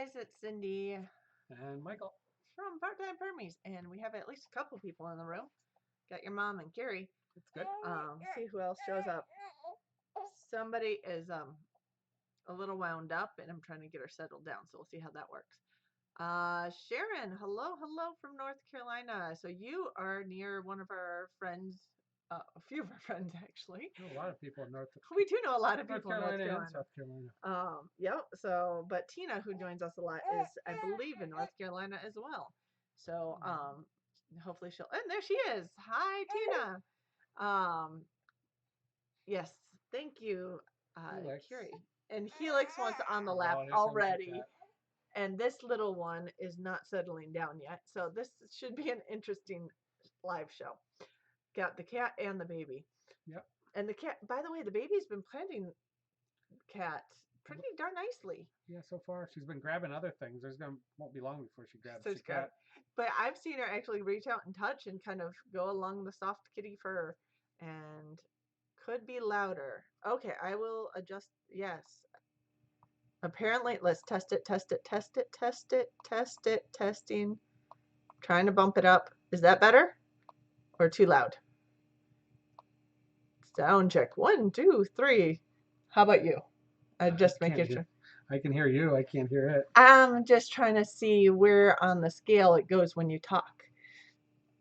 guys, it's Cindy And Michael. from Part-Time Permies, and we have at least a couple people in the room. Got your mom and Gary. It's good. See who else shows up. Somebody is a little wound up, and I'm trying to get her settled down, so we'll see how that works. Sharon, hello from North Carolina. So you are near one of our friends, a few of our friends actually. A lot of people in We do know a lot of people in North Carolina Carolina. and South Carolina. Yep. So, but Tina, who joins us a lot, is I believe in North Carolina as well. So, hopefully she'll. And there she is. Hi, Tina. Um, yes. Thank you, Curie. And Helix wants on the lap already. And this little one is not settling down yet. So this should be an interesting live show. Got the cat and the baby. Yep. And the cat, by the way, the baby's been planting cat pretty darn nicely. Yeah, so far she's been grabbing other things. Won't be long before she grabs the cat. But I've seen her actually reach out and touch and kind of go along the soft kitty fur, and could be louder. Okay, I will adjust. Yes. Apparently, let's test it. Testing. Trying to bump it up. Is that better? Or too loud? Sound check. 1, 2, 3. How about you? I just make sure. I can hear you. I can't hear it. I'm just trying to see where on the scale it goes when you talk,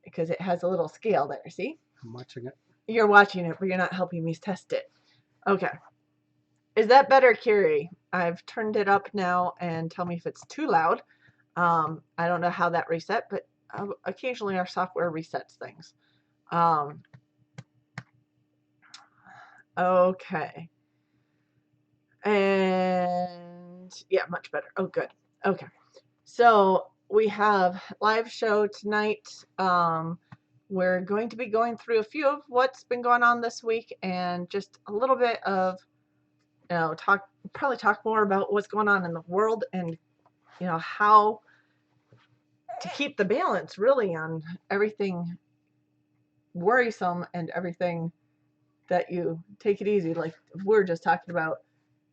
because it has a little scale there. See? I'm watching it. You're watching it, but you're not helping me test it. Okay. Is that better, Curie? I've turned it up now, and tell me if it's too loud. I don't know how that reset, but occasionally our software resets things. Okay. And yeah, much better. Oh, good. Okay. So we have live show tonight. We're going to be going through a few of what's been going on this week, and just a little bit of, probably talk more about what's going on in the world, and how to keep the balance really on everything worrisome and everything that you take it easy. Like we're just talking about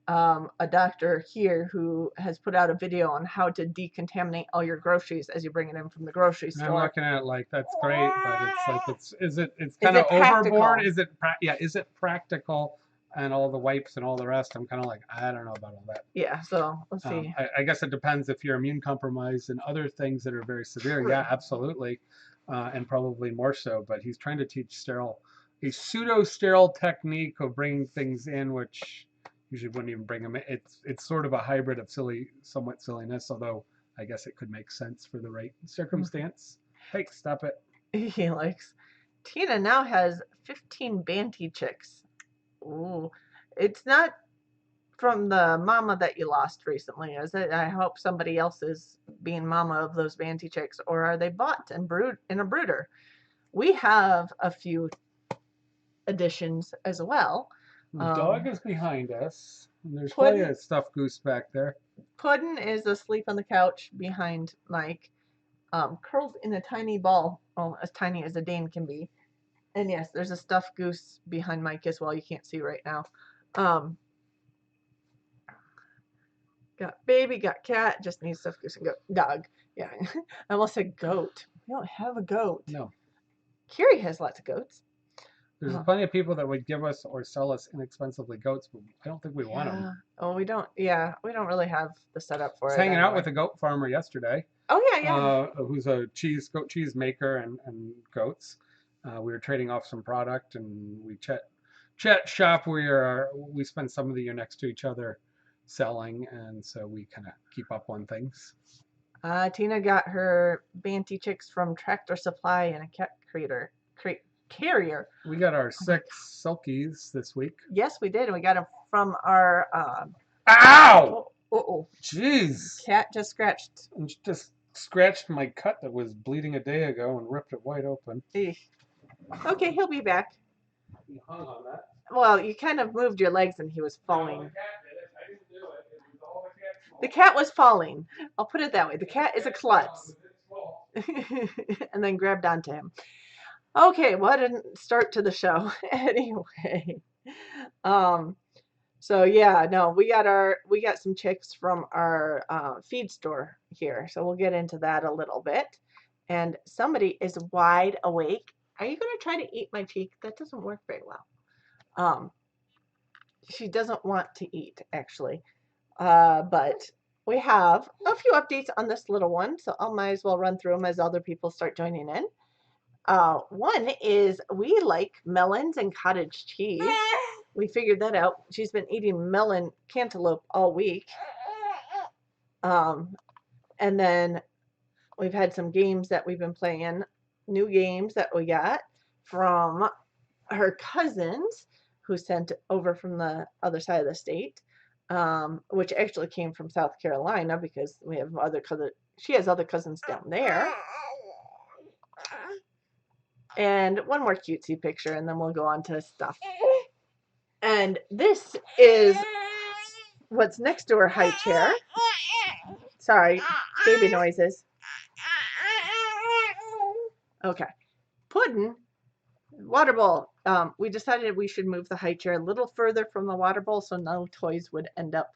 a doctor here who has put out a video on how to decontaminate all your groceries as you bring it in from the grocery store. I'm looking at it like that's great, but it's like it's kind of overboard. Is it practical? And all the wipes and all the rest, I'm kind of like, I don't know about all that. Yeah, so let's see. I guess it depends if you're immune compromised and other things that are very severe. True. Yeah, absolutely, and probably more so. But he's trying to teach a pseudo-sterile technique of bringing things in, which usually wouldn't even bring them in. It's sort of a hybrid of somewhat silliness, although I guess it could make sense for the right circumstance. Hey, stop it. He likes. Tina now has 15 Banty chicks. Ooh, it's not from the mama that you lost recently, is it? I hope somebody else is being mama of those Banty chicks, or are they bought and brewed in a brooder? We have a few additions as well. The dog is behind us, and there's plenty of stuffed goose back there. Puddin is asleep on the couch behind Mike, curled in a tiny ball, as tiny as a Dane can be. And yes, there's a stuffed goose behind Mike as well. You can't see right now. Got baby, got cat, just needs stuffed goose and dog. Yeah, I almost said goat. We don't have a goat. No. Curie has lots of goats. There's plenty of people that would give us or sell us inexpensively goats, but I don't think we want them. Oh, we don't. Yeah, we don't really have the setup for it. I was hanging out with a goat farmer yesterday. Oh yeah. Who's a goat cheese maker and goats. We were trading off some product, and we chat shop. We spend some of the year next to each other selling, and so we kind of keep up on things. Tina got her Banty chicks from Tractor Supply and a cat carrier. We got our 6 silkies this week. Yes, we did, and we got them from our. Ow! Oh! Jeez! Cat just scratched my cut that was bleeding a day ago and ripped it wide open. Okay, he'll be back. He hung on that. Well, you kind of moved your legs and he was falling. No, the cat did it. I didn't do it. It was all the cat's fault. The cat was falling. I'll put it that way. The cat is a klutz. And then grabbed onto him. Okay, what a start to the show. Anyway. So yeah, no, we got some chicks from our feed store here. So we'll get into that a little bit. And somebody is wide awake. Are you gonna try to eat my cheek? That doesn't work very well. Um, she doesn't want to eat actually. But we have a few updates on this little one, so I might as well run through them as other people start joining in. One is we like melons and cottage cheese. We figured that out. She's been eating melon cantaloupe all week. And then we've had some games that we've been playing, new games that we got from her cousins who sent over from the other side of the state, which actually came from South Carolina because we have other cousins. She has other cousins down there. And one more cutesy picture, and then we'll go on to stuff. And this is what's next to her high chair. Sorry, baby noises. Okay. Puddin', water bowl. We decided we should move the high chair a little further from the water bowl so no toys would end up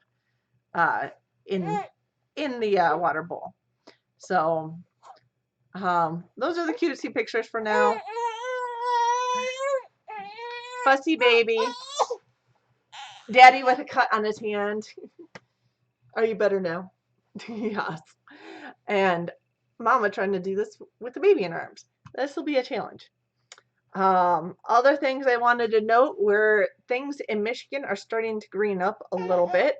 in the water bowl. So those are the cutesy pictures for now. Fussy baby. Daddy with a cut on his hand. Are you better now? Yes. And Mama trying to do this with the baby in her arms. This will be a challenge. Other things I wanted to note were things in Michigan are starting to green up a little bit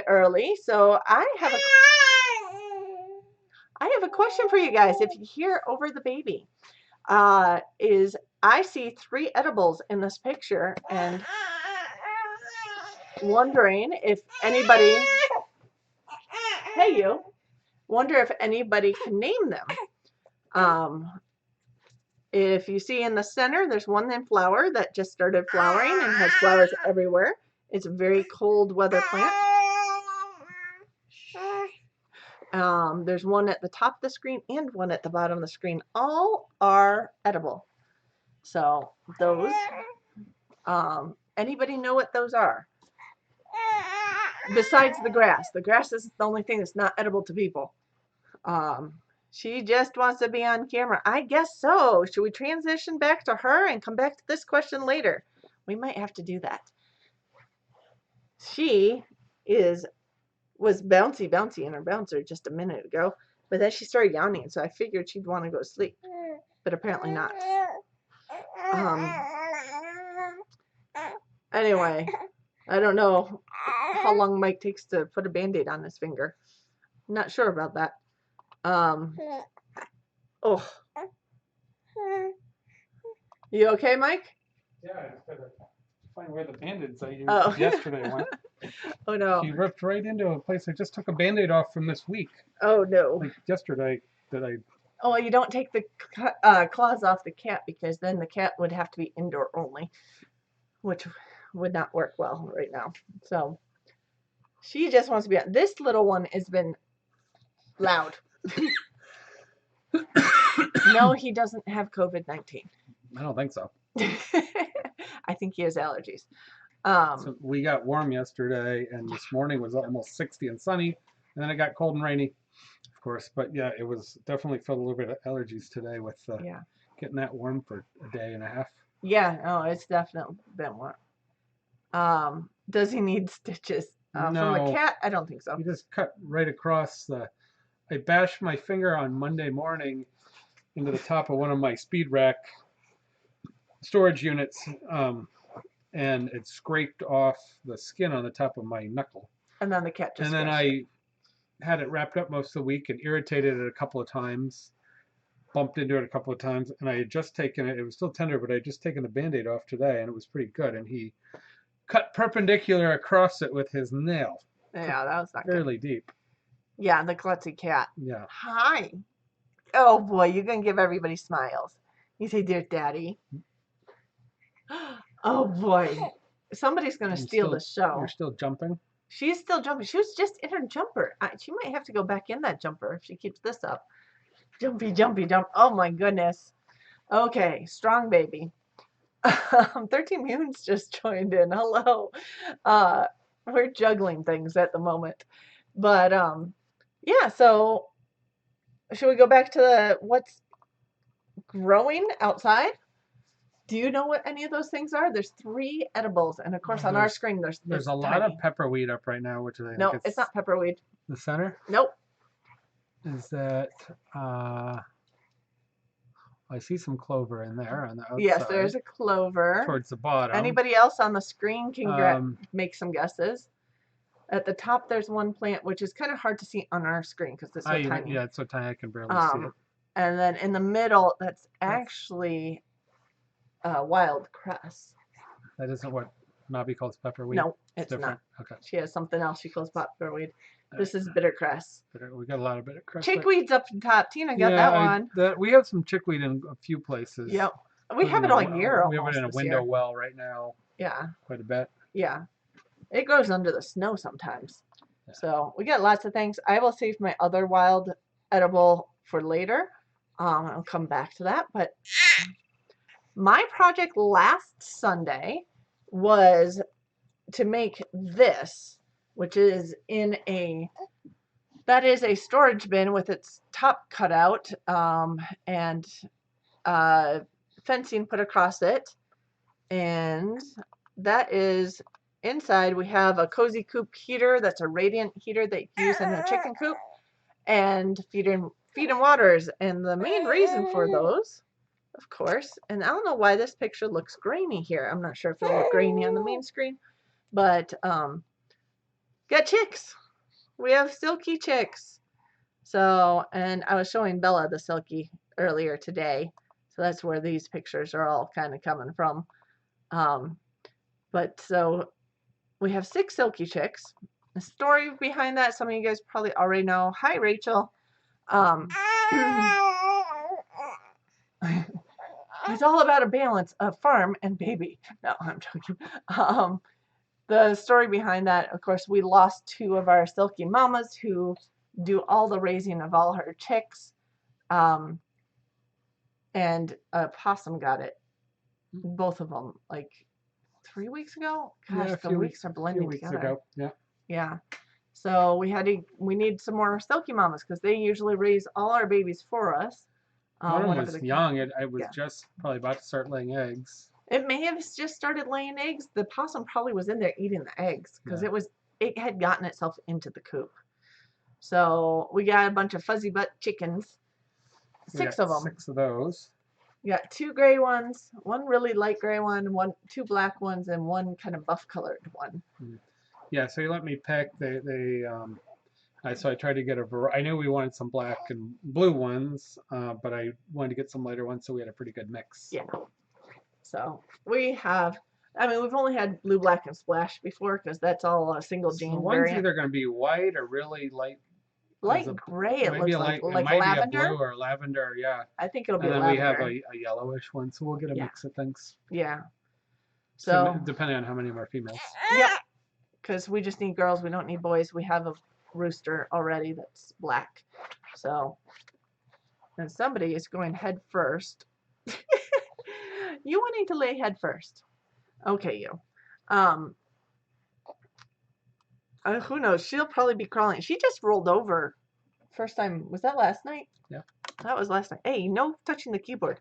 early. So I have a question for you guys. If you hear over the baby, is I see 3 edibles in this picture and wondering if anybody, hey you, wonder if anybody can name them. If you see in the center, there's one in flower that just started flowering and has flowers everywhere. It's a very cold weather plant. There's one at the top of the screen and one at the bottom of the screen. All are edible. So those, anybody know what those are? Besides the grass. The grass is the only thing that's not edible to people. She just wants to be on camera. I guess so. Should we transition back to her and come back to this question later? We might have to do that. She was bouncy in her bouncer just a minute ago, but then she started yawning, so I figured she'd want to go to sleep, but apparently not. Anyway, I don't know how long Mike takes to put a Band-Aid on his finger. I'm not sure about that. Oh. You okay, Mike? Yeah, I just gotta find where the Band-Aids I used Oh. yesterday went. Oh no. She ripped right into a place I just took a Band-Aid off from this week. Oh no. Like yesterday that I... Oh, you don't take the claws off the cat because then the cat would have to be indoor only, which would not work well right now. So she just wants to be on. This little one has been loud. No, he doesn't have COVID-19. I don't think so. I think he has allergies. So we got warm yesterday, and this morning was almost 60 and sunny, and then it got cold and rainy, of course. But yeah, it was definitely felt a little bit of allergies today with getting that warm for a day and a half. Yeah, no, it's definitely been warm. Does he need stitches? No, from the cat? I don't think so. He just cut right across the... I bashed my finger on Monday morning into the top of one of my speed rack storage units, and it scraped off the skin on the top of my knuckle. And then the cat just... And then I had it wrapped up most of the week and irritated it a couple of times, bumped into it a couple of times, and I had just taken it. It was still tender, but I had just taken the Band-Aid off today, and it was pretty good. And he cut perpendicular across it with his nail. Yeah, that was not fairly deep. Yeah, the klutzy cat. Yeah. Hi. Oh boy, you're gonna give everybody smiles. You say, "Dear Daddy." Oh boy, somebody's gonna steal the show. You're still jumping? She's still jumping. She was just in her jumper. She might have to go back in that jumper if she keeps this up. Jumpy, jumpy, jump. Oh my goodness. Okay, strong baby. 13 Moons just joined in. Hello. We're juggling things at the moment. But yeah, so should we go back to what's growing outside? Do you know what any of those things are? There's 3 edibles, and of course on our screen there's it's a lot tiny. of pepperweed up right now, which I think No, it's not pepperweed. the center. Nope. Is that I see some clover in there on the outside. Yes, there's a clover. Towards the bottom. Anybody else on the screen can make some guesses. At the top, there's one plant, which is kind of hard to see on our screen because it's so tiny. Yeah, it's so tiny I can barely see it. And then in the middle, that's actually wild cress. That isn't what Nobby calls pepperweed? No, it's not. Okay. She has something else she calls pepperweed. This is bitter cress. We got a lot of bitter cress. Chickweed's up top. Tina got that one. We have some chickweed in a few places. Yep. We have it all year almost. We have it in a window well right now. Yeah. Quite a bit. Yeah. It grows under the snow sometimes. Yeah. So we got lots of things. I will save my other wild edible for later. I'll come back to that. But my project last Sunday was to make this, which is in that is a storage bin with its top cut out and fencing put across it. And that is inside. We have a cozy coop heater. That's a radiant heater that you use in a chicken coop, and feed and waters. And the main reason for those, of course, and I don't know why this picture looks grainy here. I'm not sure if it'll look grainy on the main screen, but got chicks. We have silky chicks. So, and I was showing Bella the silky earlier today. So that's where these pictures are all kind of coming from. But so we have 6 silky chicks. The story behind that, some of you guys probably already know. Hi, Rachel. It's all about a balance of farm and baby. No, I'm joking. The story behind that, of course, we lost 2 of our silky mamas who do all the raising of all her chicks. And a possum got it. Both of them, like 3 weeks ago. Gosh, yeah, the weeks are blending together. Ago. Yeah. Yeah. So we need some more silky mamas because they usually raise all our babies for us. One was young. It was just probably about to start laying eggs. It may have just started laying eggs. The possum probably was in there eating the eggs because it had gotten itself into the coop. So we got a bunch of fuzzy butt chickens. 6 of them. 6 of those. We got 2 gray ones, 1 really light gray one, 2 black ones, and 1 kind of buff colored one. Yeah, so you let me pick. So I tried to get I knew we wanted some black and blue ones, but I wanted to get some lighter ones, so we had a pretty good mix. Yeah. So we've only had blue, black, and splash before because that's all a single gene variant. One's either going to be white or really light. Light gray, it looks like lavender. Be a blue or lavender, yeah. I think it'll be lavender. And then lavender. we have a yellowish one, so we'll get a mix of things. Yeah. So depending on how many of our females. Yep. Because we just need girls, we don't need boys. We have a rooster already that's black. So, and somebody is going head first. You wanting to lay head first. Okay, you. Who knows? She'll probably be crawling. She just rolled over. First time. Was that last night? Yeah. That was last night. Hey, no touching the keyboard.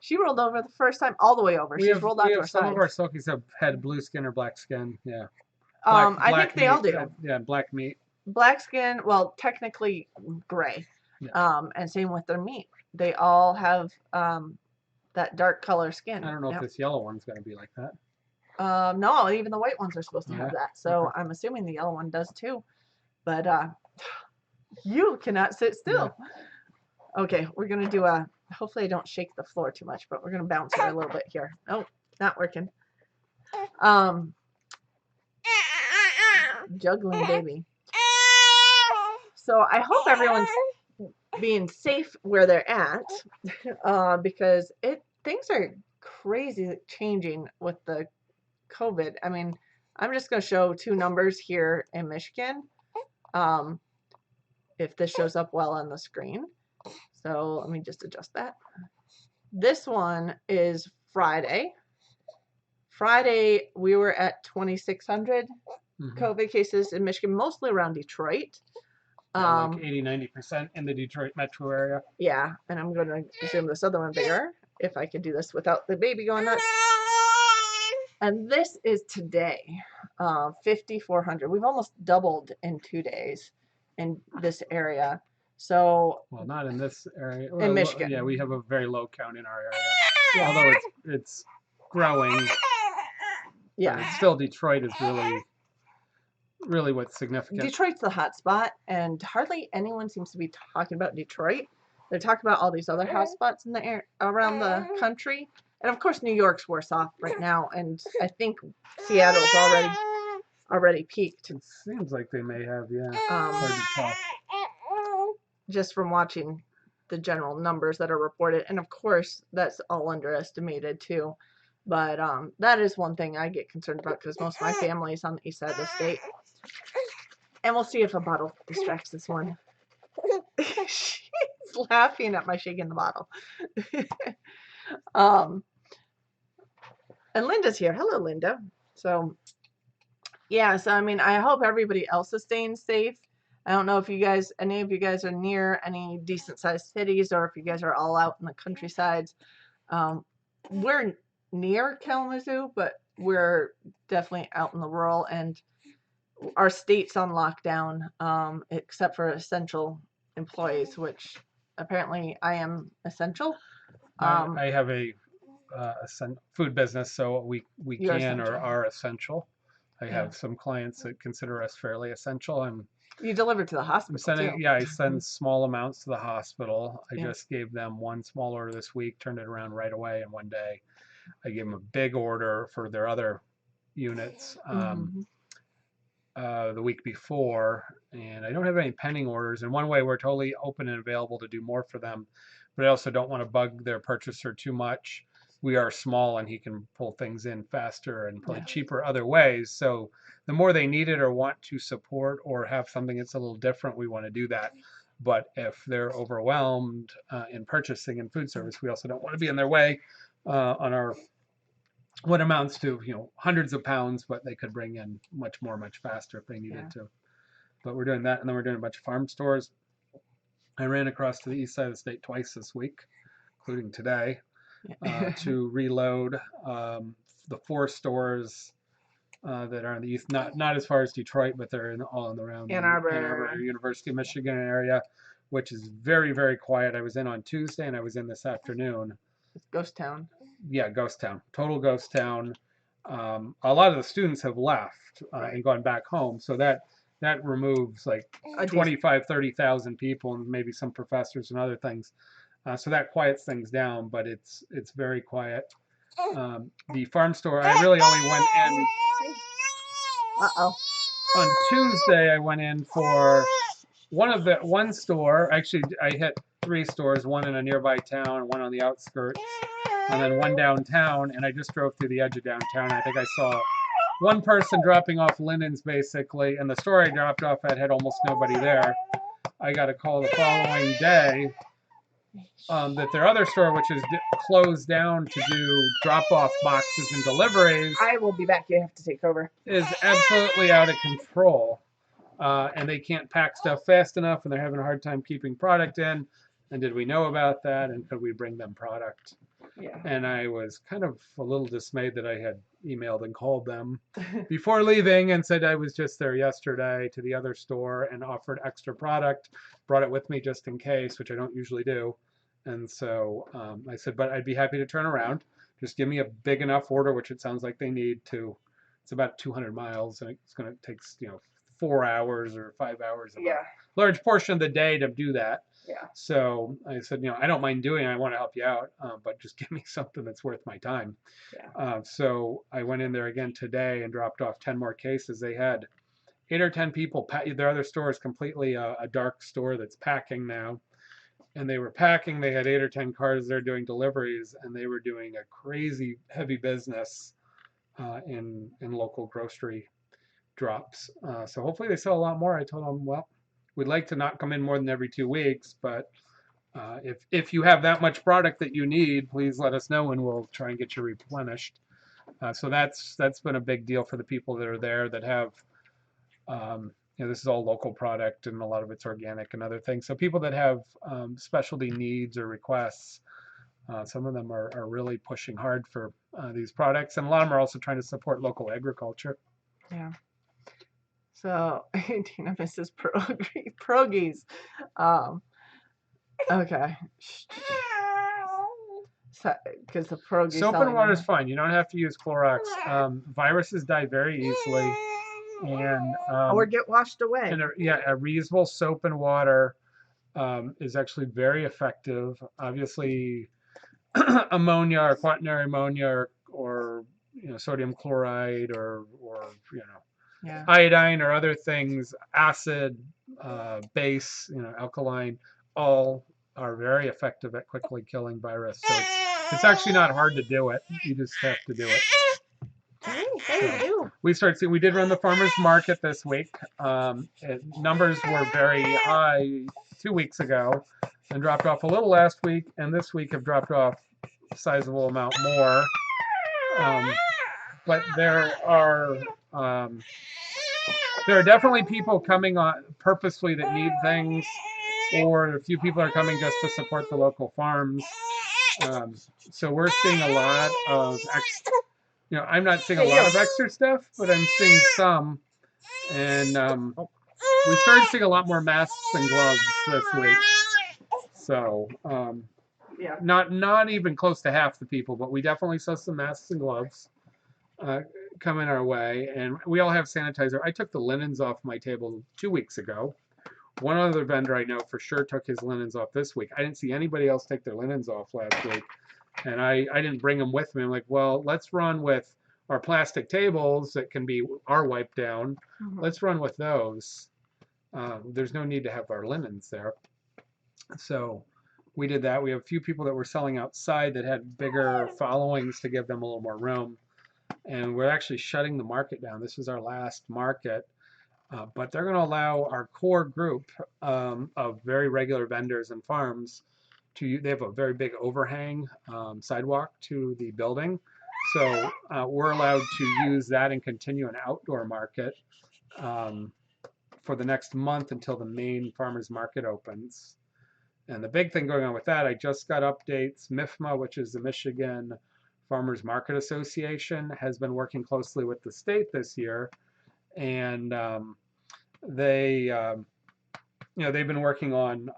She rolled over the first time all the way over. She's rolled out to her side. Some of our silkies have had blue skin or black skin. Yeah. I think they all do. Yeah, black meat. Black skin, well, technically gray. Yeah. And same with their meat. They all have that dark color skin. I don't know if this yellow one's going to be like that. No, even the white ones are supposed to have that. So I'm assuming the yellow one does too. But you cannot sit still. Yeah. Okay, we're going to do hopefully I don't shake the floor too much, but we're going to bounce her a little bit here. Oh, not working. Juggling baby. So I hope everyone's being safe where they're at because things are crazy changing with the COVID. I mean, I'm just going to show 2 numbers here in Michigan. If this shows up well on the screen. So let me just adjust that. This one is Friday. Friday, we were at 2,600 COVID cases in Michigan, mostly around Detroit. Yeah, like 80-90% in the Detroit metro area. Yeah, and I'm going to zoom this other one bigger if I can do this without the baby going nuts. And this is today, 5,400. We've almost doubled in 2 days in this area. So, well, not in this area. In Michigan. Yeah, we have a very low count in our area. Yeah. Although it's growing. Yeah. But still, Detroit is really what's significant. Detroit's the hot spot, and hardly anyone seems to be talking about Detroit. They're talking about all these other hot spots in the air around the country, and of course New York's worse off right now, and I think Seattle's already peaked. It seems like they may have, yeah. Hard to tell. Just from watching the general numbers that are reported, and of course that's all underestimated too. But that is one thing I get concerned about because most of my family is on the east side of the state. And we'll see if a bottle distracts this one. She's laughing at my shaking the bottle. And Linda's here. Hello, Linda. So, yeah, so I mean, I hope everybody else is staying safe. I don't know if any of you guys are near any decent sized cities or if you guys are all out in the countrysides. We're near Kalamazoo, but we're definitely out in the rural, and our state's on lockdown, except for essential employees, which apparently I am essential. I have a food business, so we can essential. or are essential. I have some clients that consider us fairly essential. You deliver to the hospital too. Yeah, I send small amounts to the hospital. I Yeah. just gave them one small order this week, turned it around right away in one day. I gave them a big order for their other units the week before, and I don't have any pending orders. In one way, we're totally open and available to do more for them, but I also don't want to bug their purchaser too much. We are small, and he can pull things in faster and probably cheaper other ways. So the more they need it or want to support or have something that's a little different, we want to do that. But if they're overwhelmed in purchasing and food service, we also don't want to be in their way on our what amounts to hundreds of pounds, but they could bring in much more, much faster if they needed to. But we're doing that, and then we're doing a bunch of farm stores. I ran across to the east side of the state twice this week, including today, to reload the 4 stores that are in the east, not as far as Detroit, but they're all in around Ann Arbor. Ann Arbor, University of Michigan area, which is very, very quiet. I was in on Tuesday, and I was in this afternoon. It's ghost town. Yeah, ghost town, total ghost town. A lot of the students have left and gone back home, so that removes like 25-30,000 people and maybe some professors and other things. So that quiets things down, but it's very quiet. The farm store, I really only went in. On Tuesday, I went in for one store. Actually, I hit 3 stores, one in a nearby town, one on the outskirts, and then one downtown. And I just drove through the edge of downtown. I think I saw one person dropping off linens, basically, and the store I dropped off at had almost nobody there. I got a call the following day that their other store, which is closed down to do drop-off boxes and deliveries, I will be back. You have to take over. Is absolutely out of control. And they can't pack stuff fast enough, and they're having a hard time keeping product in. And did we know about that? And could we bring them product? Yeah. And I was kind of a little dismayed that I had emailed and called them before leaving and said I was just there yesterday to the other store and offered extra product, brought it with me just in case, which I don't usually do. And so I said, but I'd be happy to turn around. Just give me a big enough order, which it sounds like they need to. It's about 200 miles, and it's going to take 4 hours or 5 hours of a large portion of the day to do that. Yeah. So I said, I don't mind doing it. I want to help you out, but just give me something that's worth my time. Yeah. So I went in there again today and dropped off 10 more cases. They had 8 or 10 people. Their other store is completely a dark store that's packing now. And they were packing. They had 8 or 10 cars there doing deliveries, and they were doing a crazy heavy business in local grocery drops. So hopefully they sell a lot more. I told them, well, we'd like to not come in more than every 2 weeks, but If you have that much product that you need, please let us know and we'll try and get you replenished. So that's been a big deal for the people that are there that have, this is all local product and a lot of it's organic and other things. So people that have specialty needs or requests, some of them are really pushing hard for these products, and a lot of them are also trying to support local agriculture. Yeah. So Tina misses pierogies. Okay. So, because the pierogi Soap and water is fine. You don't have to use Clorox. Viruses die very easily, and or get washed away. And a reusable soap and water is actually very effective. Obviously, ammonia or quaternary ammonia or sodium chloride or iodine or other things, acid, base, alkaline, all are very effective at quickly killing virus. So it's actually not hard to do it. You just have to do it. We did run the farmers market this week. Numbers were very high 2 weeks ago and dropped off a little last week, and this week have dropped off a sizable amount more. But there are definitely people coming on purposely that need things, or a few people are coming just to support the local farms. So we're seeing a lot of I'm not seeing a lot of extra stuff, but I'm seeing some. And we started seeing a lot more masks and gloves this week. So not even close to half the people, but we definitely saw some masks and gloves coming our way. And we all have sanitizer. I took the linens off my table 2 weeks ago. One other vendor I know for sure took his linens off this week. I didn't see anybody else take their linens off last week. And I didn't bring them with me. I'm like, well, let's run with our plastic tables that can be wipe down. Mm-hmm. Let's run with those. There's no need to have our linens there. So we did that. We have a few people that were selling outside that had bigger followings to give them a little more room. And we're actually shutting the market down. This is our last market. But they're going to allow our core group of very regular vendors and farms they have a very big overhang sidewalk to the building. So we're allowed to use that and continue an outdoor market for the next month until the main farmers market opens. And the big thing going on with that, I just got updates. MIFMA, which is the Michigan Farmers Market Association, has been working closely with the state this year. And they've been working on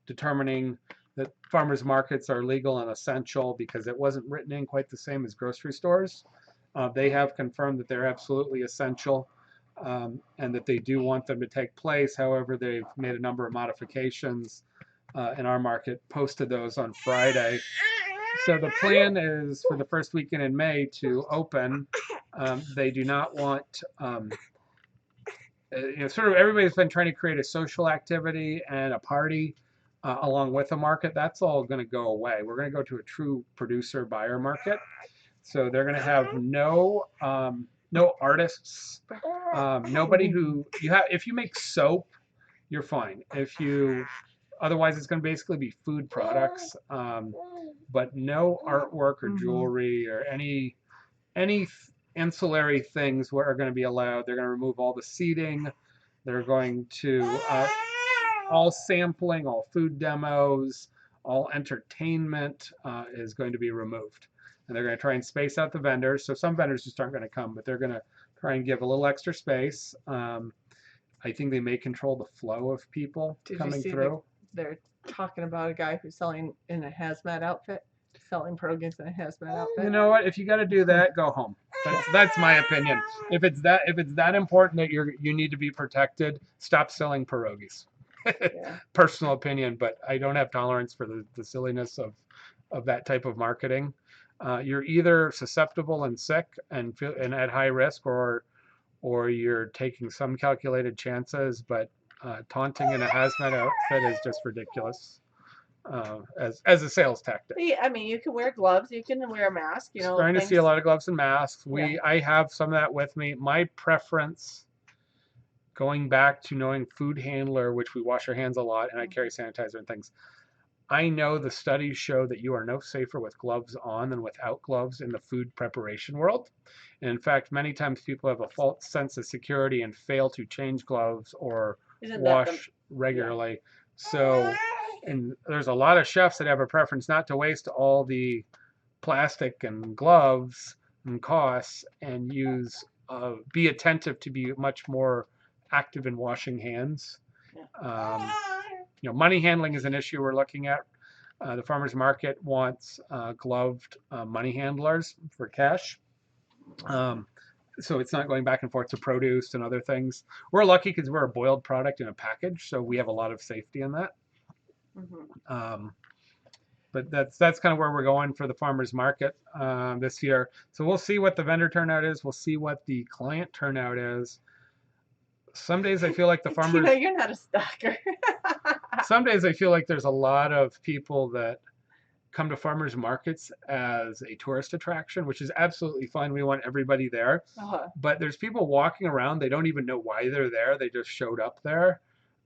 determining that farmers markets are legal and essential because it wasn't written in quite the same as grocery stores. They have confirmed that they're absolutely essential and that they do want them to take place. However, they've made a number of modifications in our market, posted those on Friday. So the plan is for the first weekend in May to open. They do not want sort of everybody's been trying to create a social activity and a party along with a market. That's all going to go away. We're going to go to a true producer buyer market. So they're going to have no artists, nobody who if you make soap, you're fine. Otherwise it's going to basically be food products, but no artwork or jewelry or any ancillary things are going to be allowed. They're going to remove all the seating. They're going to all sampling, all food demos, all entertainment is going to be removed. And they're going to try and space out the vendors. So some vendors just aren't going to come, but they're going to try and give a little extra space. I think they may control the flow of people coming through. They're talking about a guy who's selling in a hazmat outfit, selling pierogies in a hazmat outfit. You know what? If you got to do that, go home. That's my opinion. If it's that important that you need to be protected, stop selling pierogies. Yeah. Personal opinion, but I don't have tolerance for the silliness of that type of marketing. You're either susceptible and sick and at high risk, or you're taking some calculated chances. But taunting in a hazmat outfit is just ridiculous as a sales tactic. I mean, you can wear gloves, you can wear a mask. Starting to see a lot of gloves and masks. I have some of that with me. My preference, going back to knowing food handler, which we wash our hands a lot, and I carry sanitizer and things. I know the studies show that you are no safer with gloves on than without gloves in the food preparation world. And in fact, many times people have a false sense of security and fail to change gloves or Isn't that the wash yeah? regularly. So, and there's a lot of chefs that have a preference not to waste all the plastic and gloves and costs and be attentive to be much more active in washing hands. Yeah. Money handling is an issue we're looking at. The farmers market wants gloved money handlers for cash. Um, so it's not going back and forth to produce and other things. We're lucky because we're a boiled product in a package, so we have a lot of safety in that. Mm-hmm. But that's kind of where we're going for the farmers market this year. So we'll see what the vendor turnout is. We'll see what the client turnout is. Some days I feel like the farmers. Tina, you're not a stalker. Some days I feel like there's a lot of people that come to farmers markets as a tourist attraction, which is absolutely fine. We want everybody there. Uh-huh. But there's people walking around. They don't even know why they're there. They just showed up there.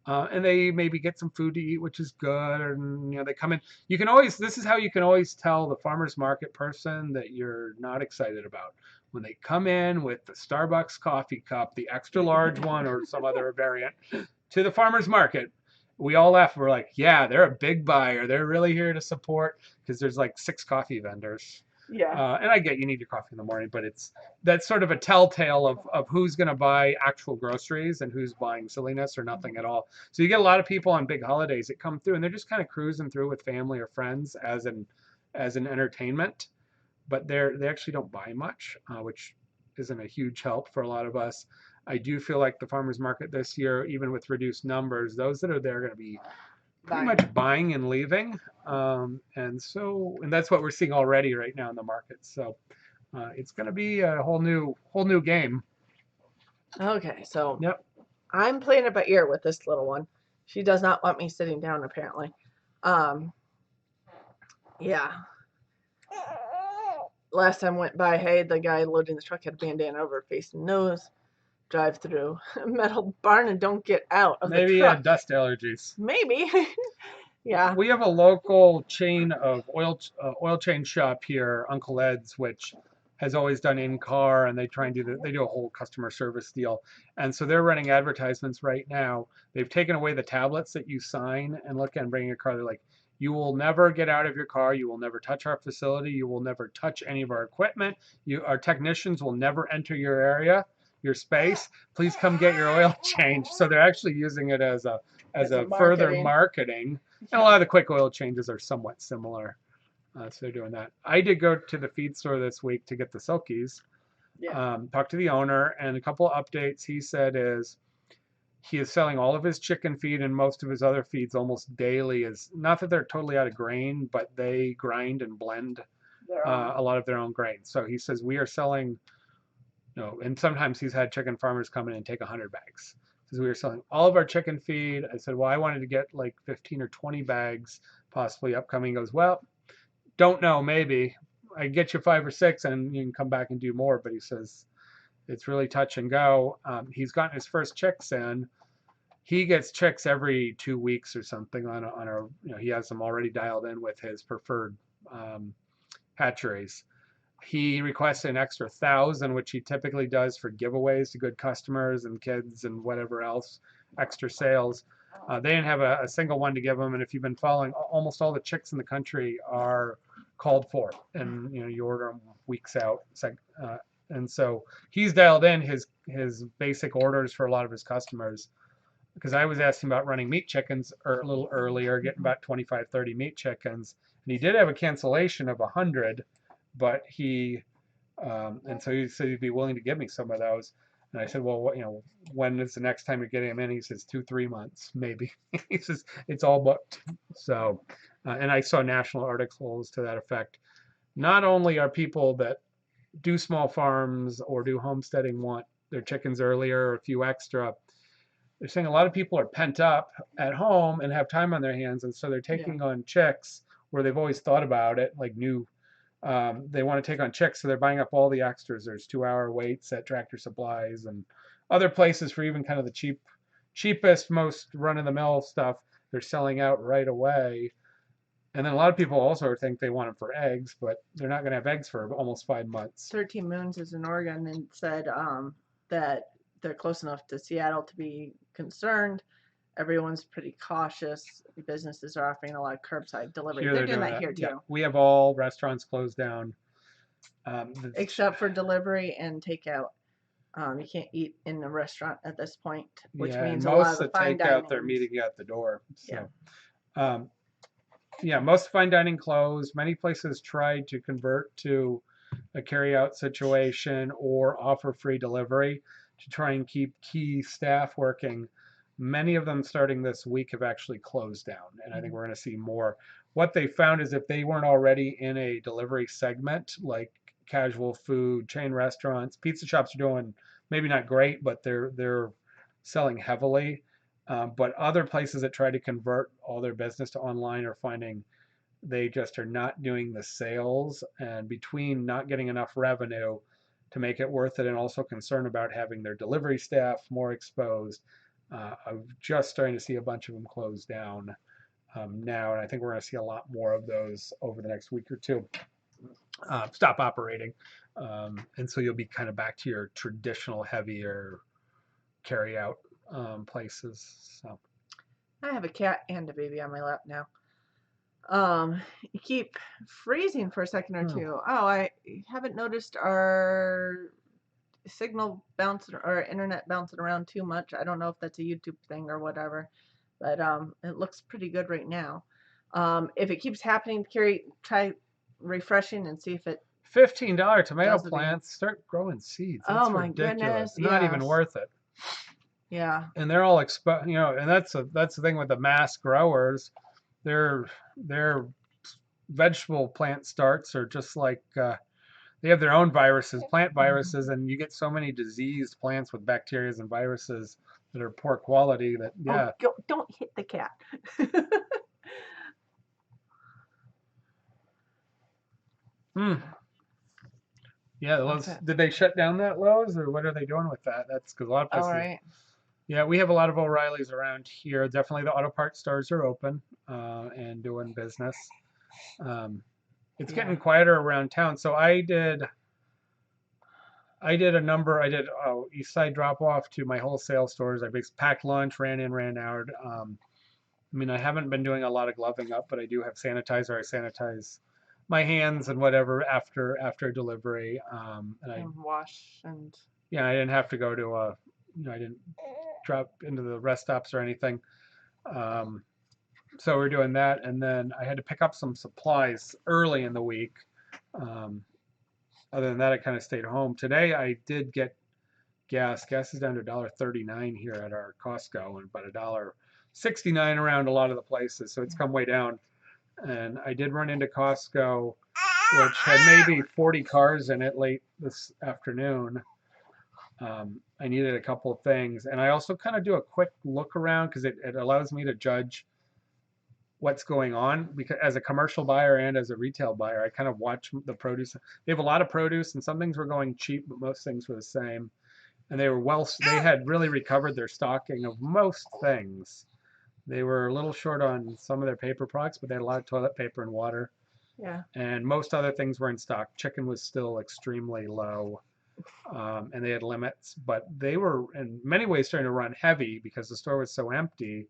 And they maybe get some food to eat, which is good. And they come in. This is how you can always tell the farmers market person that you're not excited about. When they come in with the Starbucks coffee cup, the extra large one or some other variant, to the farmers market, we all laugh. We're like, yeah, they're a big buyer. They're really here to support because there's like 6 coffee vendors. Yeah. And I get you need your coffee in the morning, but that's sort of a telltale of who's going to buy actual groceries and who's buying silliness or nothing at all. So you get a lot of people on big holidays that come through and they're just kind of cruising through with family or friends as an entertainment, but they actually don't buy much, which isn't a huge help for a lot of us. I do feel like the farmers market this year, even with reduced numbers, those that are there are going to be pretty much buying and leaving. And that's what we're seeing already right now in the market. So it's going to be a whole new game. Okay, so Yep. I'm playing it by ear with this little one. She does not want me sitting down, apparently. Yeah. Last time went by, hey, the guy loading the truck had a bandana over her face and nose. Drive through a metal barn and don't get out of Maybe the truck. dust allergies. Maybe. Yeah. We have a local chain of oil change shop here, Uncle Ed's, which has always done in car, and they do a whole customer service deal. And so they're running advertisements right now. They've taken away the tablets that you sign and look and bring your car. They're like, you will never get out of your car. You will never touch our facility. You will never touch any of our equipment. Our technicians will never enter your area, your space. Please come get your oil changed. So they're actually using it as a further marketing. And a lot of the quick oil changes are somewhat similar. So they're doing that. I did go to the feed store this week to get the Silkies. Yeah. Talked to the owner, and a couple of updates he said is he is selling all of his chicken feed and most of his other feeds almost daily. Is not that they're totally out of grain, but they grind and blend a lot of their own grain. So he says we are selling, and sometimes he's had chicken farmers come in and take 100 bags. Because we were selling all of our chicken feed. I said, well, I wanted to get like 15 or 20 bags possibly upcoming. He goes, well, don't know, maybe. I get you 5 or 6 and you can come back and do more. But he says it's really touch and go. He's gotten his first chicks in. He gets chicks every 2 weeks or something he has them already dialed in with his preferred hatcheries. He requested an extra 1,000, which he typically does for giveaways to good customers and kids and whatever else, extra sales. They didn't have a single one to give them, and if you've been following, almost all the chicks in the country are called for, and you order them weeks out. And so he's dialed in his basic orders for a lot of his customers. Because I was asking about running meat chickens a little earlier, getting about 25, 30 meat chickens, and he did have a cancellation of 100. But and so he said he'd be willing to give me some of those. And I said, well, when is the next time you're getting them in? He says 2-3 months, maybe. He says it's all booked. So, and I saw national articles to that effect. Not only are people that do small farms or do homesteading want their chickens earlier or a few extra, they're saying a lot of people are pent up at home and have time on their hands, and so they're taking on chicks where they've always thought about it, like new. They want to take on chicks, so they're buying up all the extras. There's 2-hour waits at Tractor Supplies and other places for even kind of the cheapest, most run-of-the-mill stuff. They're selling out right away. And then a lot of people also think they want them for eggs, but they're not going to have eggs for almost 5 months. 13 Moons is in Oregon and said that they're close enough to Seattle to be concerned. Everyone's pretty cautious. Businesses are offering a lot of curbside delivery. Here They're they're doing doing that that. here Yeah, too, we have all restaurants closed down. except for delivery and takeout. You can't eat in the restaurant at this point, which Yeah, and means a lot of most the of the fine takeout they're dining. meeting you at the door. Yeah. So, um, yeah, most fine dining closed. Many places tried to convert to a carry-out situation or offer free delivery to try and keep key staff working. Many of them starting this week have actually closed down, and I think we're going to see more. What they found is if they weren't already in a delivery segment, like casual food, chain restaurants, pizza shops are doing maybe not great, but they're selling heavily. But other places that try to convert all their business to online are finding they just are not doing the sales, and between not getting enough revenue to make it worth it and also concerned about having their delivery staff more exposed, I'm just starting to see a bunch of them close down now, and I think we're going to see a lot more of those over the next week or two stop operating. And so you'll be kind of back to your traditional heavier carry out places. So I have a cat and a baby on my lap now. You keep freezing for a second or two. Oh, I haven't noticed our signal bouncing or internet bouncing around too much. I don't know if that's a YouTube thing or whatever, but it looks pretty good right now. If it keeps happening, Carrie, try refreshing and see if it $15 tomato does it again. plants start growing seeds. Oh That's my ridiculous. goodness, Not even yes. worth it. Yeah. And they're all and that's the thing with the mass growers. Their vegetable plant starts are just like they have their own viruses, plant viruses, and you get so many diseased plants with bacteria and viruses that are poor quality that yeah. Oh, don't hit the cat. Hmm. Yeah, did they shut down that Lowe's or what are they doing with that? That's because a lot of All places. right. Yeah, we have a lot of O'Reillys around here. Definitely the auto parts stores are open and doing business. Um, it's getting quieter around town. So I did East Side drop off to my wholesale stores. I basically packed lunch, ran in, ran out. I mean, I haven't been doing a lot of gloving up, but I do have sanitizer. I sanitize my hands and whatever after delivery. And wash and Yeah, I didn't have to go to I didn't drop into the rest stops or anything. Um, so we're doing that, and then I had to pick up some supplies early in the week. Um, Other than that, I kind of stayed home. Today, I did get gas. Gas is down to $1.39 here at our Costco, and about $1.69 around a lot of the places. So it's come way down. And I did run into Costco, which had maybe 40 cars in it late this afternoon. I needed a couple of things, and I also kind of do a quick look around because it allows me to judge what's going on because as a commercial buyer and as a retail buyer, I kind of watch the produce. They have a lot of produce, and some things were going cheap, but most things were the same. And they had really recovered their stocking of most things. They were a little short on some of their paper products, but they had a lot of toilet paper and water. yeah. And most other things were in stock. Chicken was still extremely low. And they had limits, but they were in many ways starting to run heavy because the store was so empty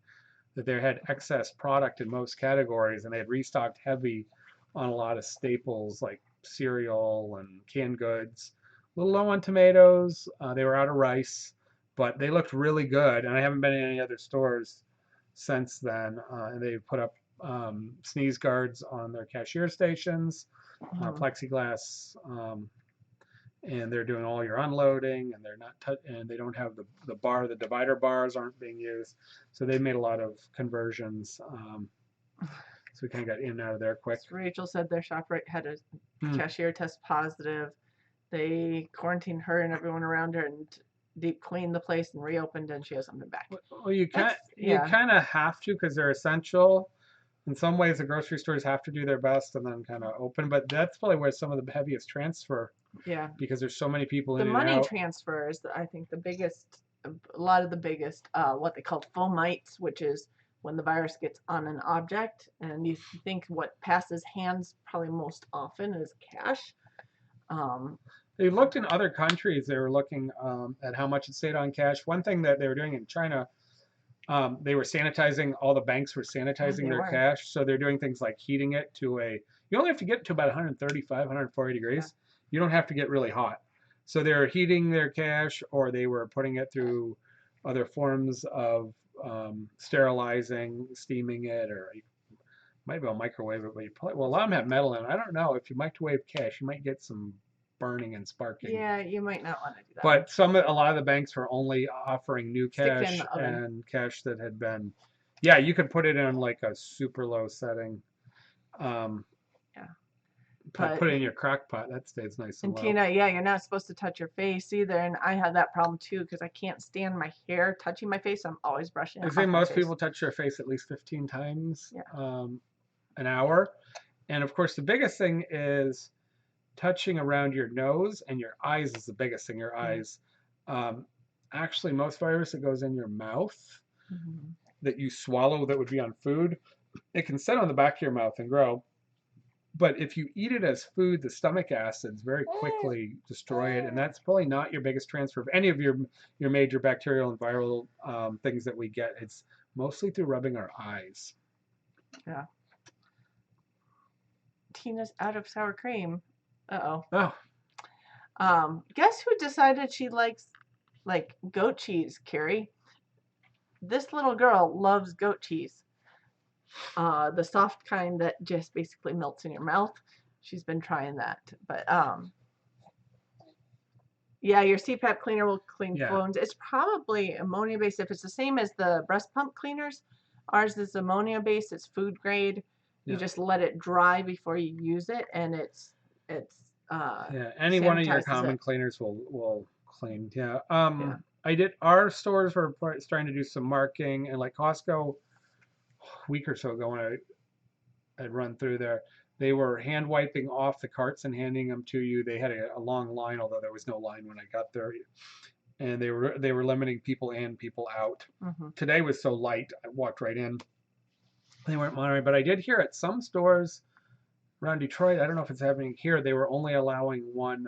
that they had excess product in most categories, and they had restocked heavy on a lot of staples like cereal and canned goods. A little low on tomatoes. They were out of rice, but they looked really good. And I haven't been in any other stores since then. And they put up sneeze guards on their cashier stations, plexiglass and they're doing all your unloading and they're not and they don't have the divider bars aren't being used, so they made a lot of conversions, so we kind of got in and out of there quick. Rachel said their shop right had a cashier test positive. They quarantined her and everyone around her and deep cleaned the place and reopened, and she hasn't been back. Well, you kind of have to because they're essential. In some ways, the grocery stores have to do their best and then kind of open, but that's probably where some of the heaviest transfer. Yeah. Because there's so many people the in money and out. transfer is, I think, the biggest, a lot of the biggest, what they call fomites, which is when the virus gets on an object. And you think what passes hands probably most often is cash. Um, They looked in other countries. They were looking at how much it stayed on cash. One thing that they were doing in China, they were sanitizing. All the banks were sanitizing they their were. cash, so they're doing things like heating it to a. You only have to get to about 135, 140 degrees. You don't have to get really hot. So they're heating their cash, or they were putting it through other forms of sterilizing, steaming it, or you might be able to microwave it. But you probably, well, a lot of them have metal in it. I don't know. If you microwave cash, you might get some burning and sparking. Yeah, you might not want to do that. But a lot of the banks were only offering new Stick it in cash the oven. and cash that had been, yeah, you could put it in like a super low setting. Yeah. Put it in your crock pot. That stays nice and And low. Tina, yeah, you're not supposed to touch your face either. And I have that problem too because I can't stand my hair touching my face. I'm always brushing it I off say my most face. people touch their face at least 15 times Yeah. an hour. And of course, the biggest thing is touching around your nose, and your eyes is the biggest thing. Your eyes. Actually, most virus that goes in your mouth that you swallow that would be on food, it can sit on the back of your mouth and grow. But if you eat it as food, the stomach acids very quickly destroy it, and that's probably not your biggest transfer of any of your major bacterial and viral things that we get. It's mostly through rubbing our eyes. Yeah. Tina's out of sour cream. Uh-oh. Guess who decided she likes like goat cheese, Carrie? This little girl loves goat cheese. The soft kind that just basically melts in your mouth. She's been trying that. But yeah, your CPAP cleaner will clean phones. It's probably ammonia based. If it's the same as the breast pump cleaners, ours is ammonia based. It's food grade. You just let it dry before you use it, and it's any one of your common cleaners will clean. Our stores were starting to do some marking, and like Costco a week or so ago when I'd run through there, they were hand wiping off the carts and handing them to you. They had a long line, although there was no line when I got there, and they were limiting people in, people out. Today was so light, I walked right in. They weren't monitoring, but I did hear at some stores around Detroit, I don't know if it's happening here, they were only allowing one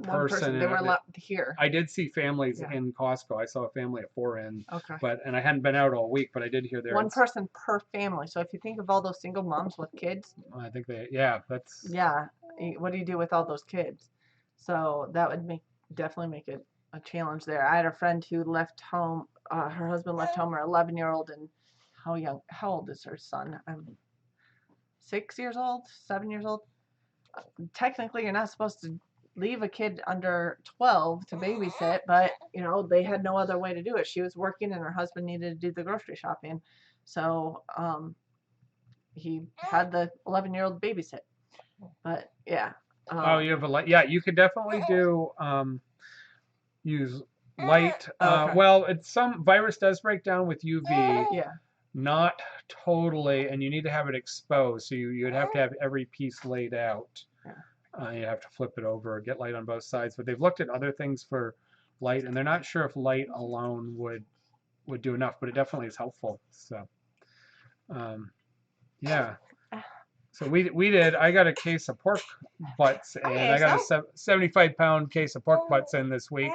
person. They were allowed here. I did see families in Costco. I saw a family of 4 in. Okay. And I hadn't been out all week, but I did hear there. One person per family. So if you think of all those single moms with kids. I think that's. Yeah. What do you do with all those kids? So that would definitely make it a challenge there. I had a friend who left home. Her husband left home, her 11-year-old, and how old is her son? 6 years old, 7 years old. Technically, you're not supposed to leave a kid under 12 to babysit, but they had no other way to do it. She was working and her husband needed to do the grocery shopping, so he had the 11-year-old babysit. But you have you could definitely do use light. Well, some virus does break down with UV. Not totally, and you need to have it exposed, so you'd have to have every piece laid out. You have to flip it over, get light on both sides. But they've looked at other things for light, and they're not sure if light alone would do enough, but it definitely is helpful. So, So we did. I got a case of pork butts, and I got a 75-pound case of pork butts in this week,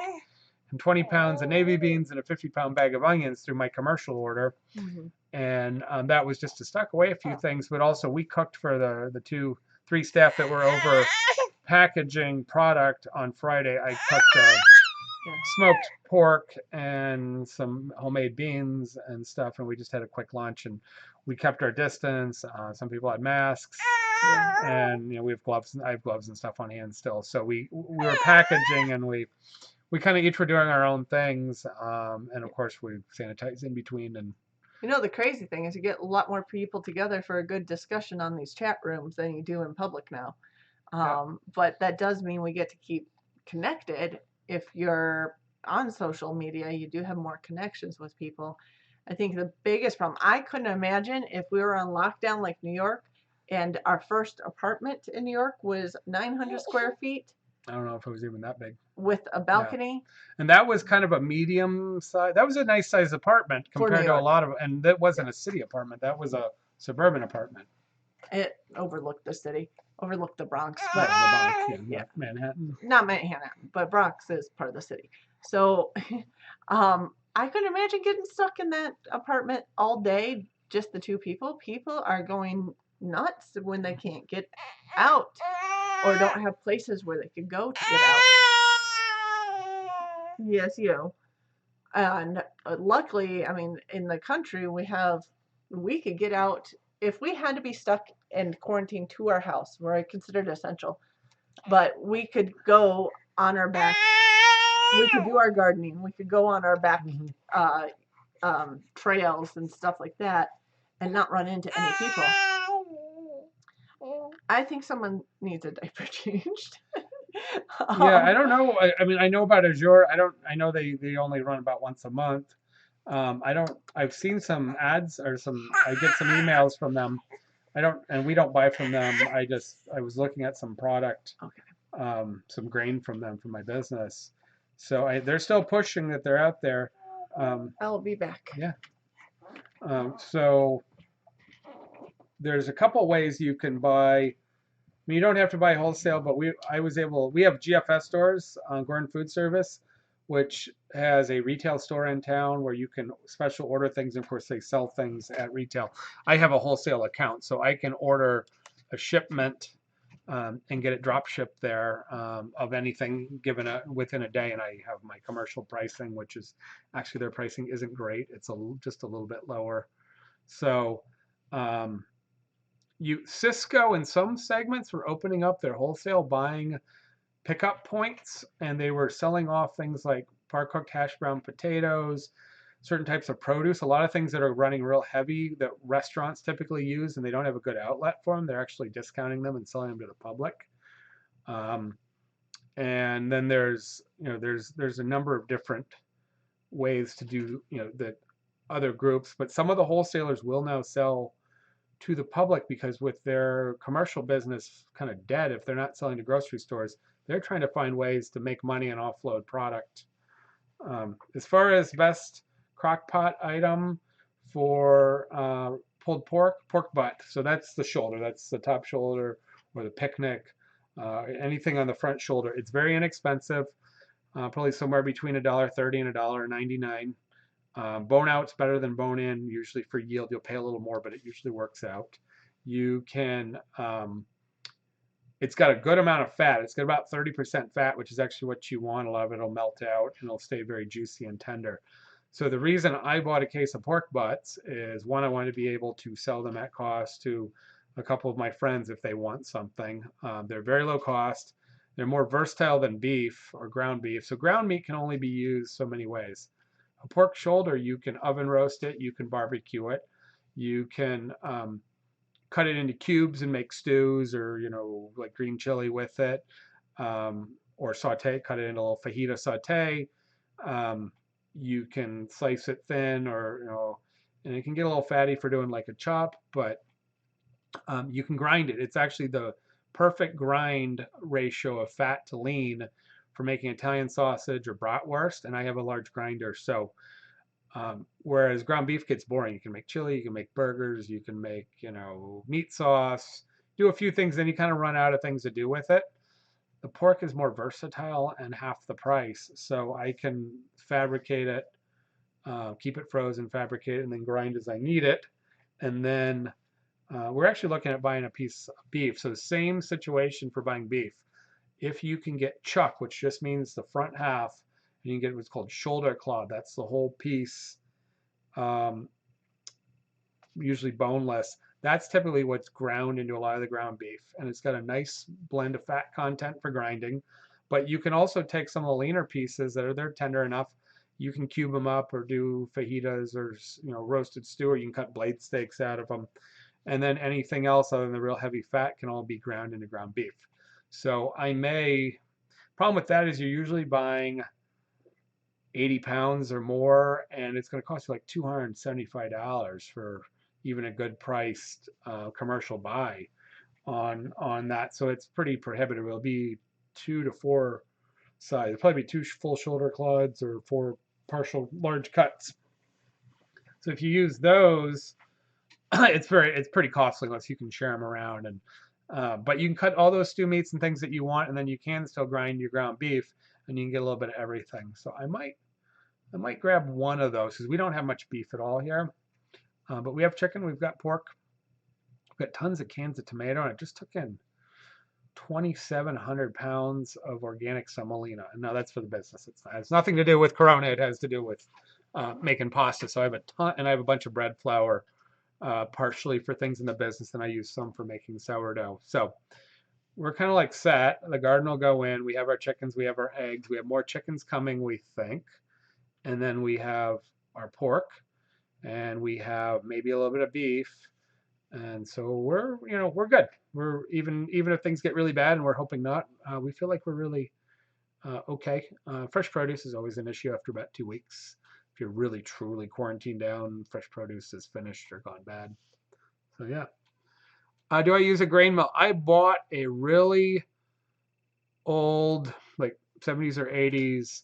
and 20 pounds of navy beans, and a 50-pound bag of onions through my commercial order. And that was just to stock away a few things, but also we cooked for the 2-3 staff that were over packaging product on Friday. I cooked smoked pork and some homemade beans and stuff, and we just had a quick lunch, and we kept our distance. Some people had masks, and we have gloves. I have gloves and stuff on hand still. So we were packaging, and we kind of each were doing our own things, and of course we sanitize in between. And the crazy thing is you get a lot more people together for a good discussion on these chat rooms than you do in public now. But that does mean we get to keep connected. If you're on social media, you do have more connections with people. I think the biggest problem, I couldn't imagine if we were on lockdown like New York, and our first apartment in New York was 900 square feet. I don't know if it was even that big. with a Yeah. balcony And that was kind of a medium size. That was a nice size apartment for New compared to a York. lot of, and that Yeah. wasn't a city apartment. That was a suburban apartment. It overlooked the city, overlooked the Bronx, Yeah, but the Bronx, yeah, yeah, not Manhattan. not Manhattan, but Bronx is part of the city. So, I couldn't imagine getting stuck in that apartment all day, just the two people. People are going nuts when they can't get out or don't have places where they could go to get out. Yes, you. And luckily, I mean, in the country, we could get out if we had to be stuck and quarantined to our house, where I considered essential. But we could go on our back. We could do our gardening. We could go on our back uh, trails and stuff like that, and not run into any people. I think someone needs a diaper changed. Yeah, I um, don't know. I mean, I know about Azure. I don't. I know they only run about once a month. I don't. I've seen some ads or some. I get some emails from them. I don't, and we don't buy from them. I was looking at some product, okay, some grain from them for my business. So they're still pushing that they're out there. I'll be back. Yeah. So there's a couple ways you can buy. I mean, you don't have to buy wholesale, but we have GFS stores on Gordon Food Service, which has a retail store in town where you can special order things. And of course, they sell things at retail. I have a wholesale account, so I can order a shipment and get it drop shipped there of anything within a day. And I have my commercial pricing, which is actually their pricing isn't great. It's just a little bit lower. So um, Cisco in some segments were opening up their wholesale buying pickup points, and they were selling off things like par cooked hash brown potatoes, certain types of produce, a lot of things that are running real heavy that restaurants typically use, and they don't have a good outlet for them. They're actually discounting them and selling them to the public. Um, and then there's a number of different ways to do that other groups, but some of the wholesalers will now sell to the public because with their commercial business kind of dead, if they're not selling to grocery stores, they're trying to find ways to make money and offload product. As far as best crock pot item for pulled pork butt. So that's the shoulder, that's the top shoulder or the picnic, anything on the front shoulder. It's very inexpensive, probably somewhere between $1.30 and $1.99. Bone out's better than bone in. Usually for yield, you'll pay a little more, but it usually works out. You can, it's got a good amount of fat. It's got about 30% fat, which is actually what you want. A lot of it will melt out and it'll stay very juicy and tender. So the reason I bought a case of pork butts is one, I want to be able to sell them at cost to a couple of my friends if they want something. They're very low cost. They're more versatile than beef or ground beef. So ground meat can only be used so many ways. A pork shoulder, you can oven roast it, you can barbecue it, you can cut it into cubes and make stews or like green chili with it, or saute, cut it into a little fajita saute. Um, you can slice it thin, or and it can get a little fatty for doing like a chop, but you can grind it. It's actually the perfect grind ratio of fat to lean for making Italian sausage or bratwurst, and I have a large grinder, so whereas ground beef gets boring. You can make chili, you can make burgers, you can make, meat sauce, do a few things, then you kind of run out of things to do with it. The pork is more versatile and half the price, so I can fabricate it, keep it frozen, fabricate it, and then grind as I need it. And then we're actually looking at buying a piece of beef. So the same situation for buying beef. If you can get chuck, which just means the front half, and you can get what's called shoulder claw. That's the whole piece, um, usually boneless. That's typically what's ground into a lot of the ground beef, and it's got a nice blend of fat content for grinding. But you can also take some of the leaner pieces that are they're tender enough. You can cube them up or do fajitas or roasted stew, or you can cut blade steaks out of them. And then anything else other than the real heavy fat can all be ground into ground beef. So problem with that is you're usually buying 80 pounds or more, and it's going to cost you like $275 for even a good priced commercial buy on that. So it's pretty prohibitive. It'll be 2 to 4 sides. It'll probably be 2 full shoulder clods or 4 partial large cuts. So if you use those, it's pretty costly unless you can share them around. And but you can cut all those stew meats and things that you want, and then you can still grind your ground beef, and you can get a little bit of everything. So I might grab one of those because we don't have much beef at all here. But we have chicken, we've got pork, we've got tons of cans of tomato, and I just took in 2,700 pounds of organic semolina. And now that's for the business. It has nothing to do with Corona. It has to do with making pasta. So I have a ton, and I have a bunch of bread flour, partially for things in the business, and I use some for making sourdough. So we're kind of like set. The garden will go in. We have our chickens. We have our eggs. We have more chickens coming, we think. And then we have our pork, and we have maybe a little bit of beef. And so we're good. We're even if things get really bad, and we're hoping not, we feel like we're really okay. Fresh produce is always an issue after about 2 weeks. If you're really truly quarantined down, fresh produce is finished or gone bad. So yeah. Do I use a grain mill? I bought a really old, like 70s or 80s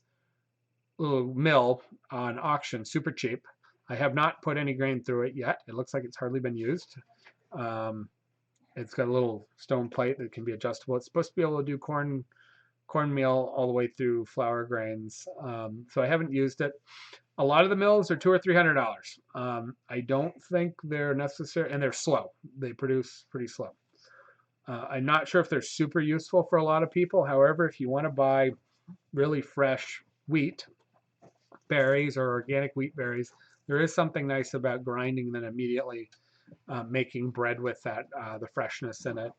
little mill on auction, super cheap. I have not put any grain through it yet. It looks like it's hardly been used. It's got a little stone plate that can be adjustable. It's supposed to be able to do cornmeal all the way through flour grains. So I haven't used it. A lot of the mills are $200 or $300. I don't think they're necessary, and they're slow. They produce pretty slow. I'm not sure if they're super useful for a lot of people. However, if you want to buy really fresh wheat berries or organic wheat berries, there is something nice about grinding them immediately, making bread with that, the freshness in it.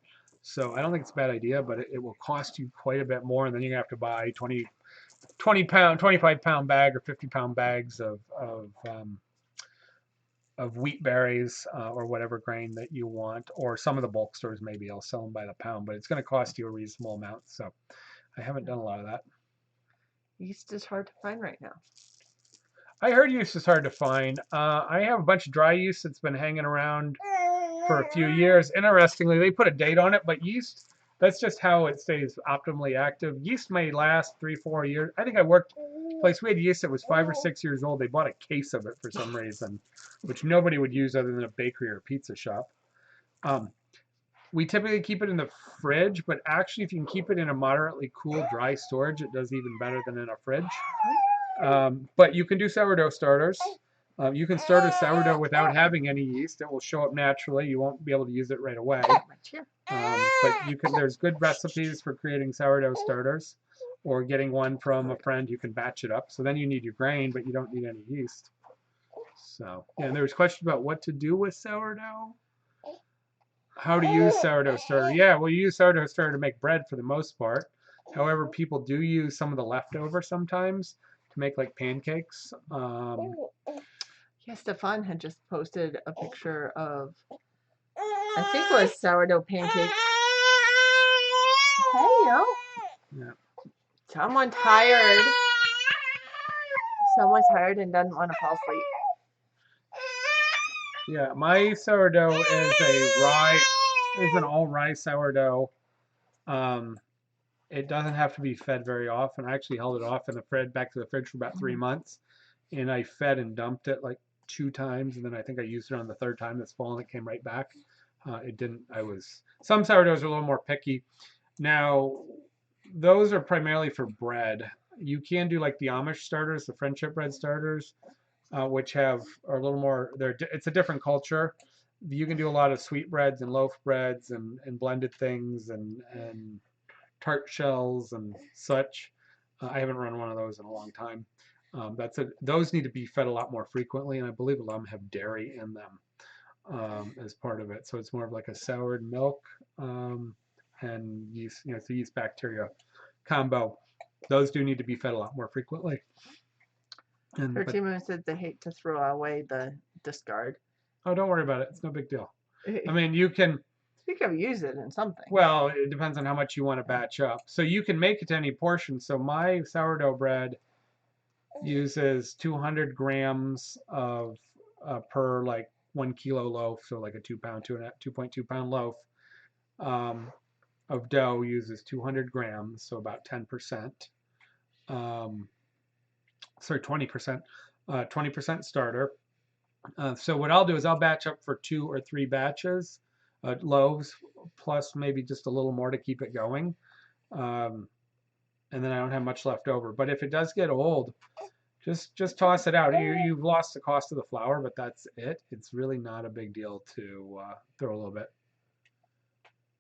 So I don't think it's a bad idea, but it will cost you quite a bit more, and then you're gonna have to buy 20 pound, 25-pound bag or 50-pound bags of wheat berries, or whatever grain that you want, or some of the bulk stores maybe I'll sell them by the pound, but it's going to cost you a reasonable amount. So I haven't done a lot of that. Yeast is hard to find right now. I heard yeast is hard to find. I have a bunch of dry yeast that's been hanging around for a few years. Interestingly, they put a date on it, but yeast, that's just how it stays optimally active. Yeast may last 3-4 years. I think I worked a place, we had yeast that was 5 or 6 years old. They bought a case of it for some reason, which nobody would use other than a bakery or a pizza shop. We typically keep it in the fridge, but actually if you can keep it in a moderately cool, dry storage, it does even better than in a fridge. But you can do sourdough starters. You can start a sourdough without having any yeast. It will show up naturally. You won't be able to use it right away. But you can. There's good recipes for creating sourdough starters, or getting one from a friend. You can batch it up. So then you need your grain, but you don't need any yeast. So, and there was a question about what to do with sourdough. How to use sourdough starter. Yeah, well, you use sourdough starter to make bread for the most part. However, people do use some of the leftover sometimes to make like pancakes. Yeah, Stefan had just posted a picture of, I think it was sourdough pancakes. Hey, yo. Yeah. Someone's tired. Someone's tired and doesn't want to fall asleep. Yeah, my sourdough is an all rye sourdough. It doesn't have to be fed very often. I actually held it off in the fridge, back to the fridge for about 3 months, and I fed and dumped it like 2 times, and then I think I used it on the 3rd time this fall, and it came right back. It didn't. Some sourdoughs are a little more picky. Now, those are primarily for bread. You can do like the Amish starters, the friendship bread starters, which are a little more. It's a different culture. You can do a lot of sweet breads and loaf breads and blended things and tart shells and such. I haven't run one of those in a long time. Those need to be fed a lot more frequently, and I believe a lot of them have dairy in them as part of it. So it's more of like a soured milk and yeast, it's the yeast bacteria combo. Those do need to be fed a lot more frequently. Her team said they hate to throw away the discard. Oh, don't worry about it. It's no big deal. I mean, you can use it in something. Well, it depends on how much you want to batch up. So you can make it to any portion. So my sourdough bread uses 200 grams of per like 1 kilo loaf, so like a 2 pound, 2.2 pound loaf. of dough uses 200 grams, so about 10%. Sorry, 20%. 20% starter. So what I'll do is I'll batch up for 2 or 3 batches, loaves, plus maybe just a little more to keep it going. Um, and then I don't have much left over. But if it does get old, just toss it out. You've lost the cost of the flour, but that's it. It's really not a big deal to throw a little bit.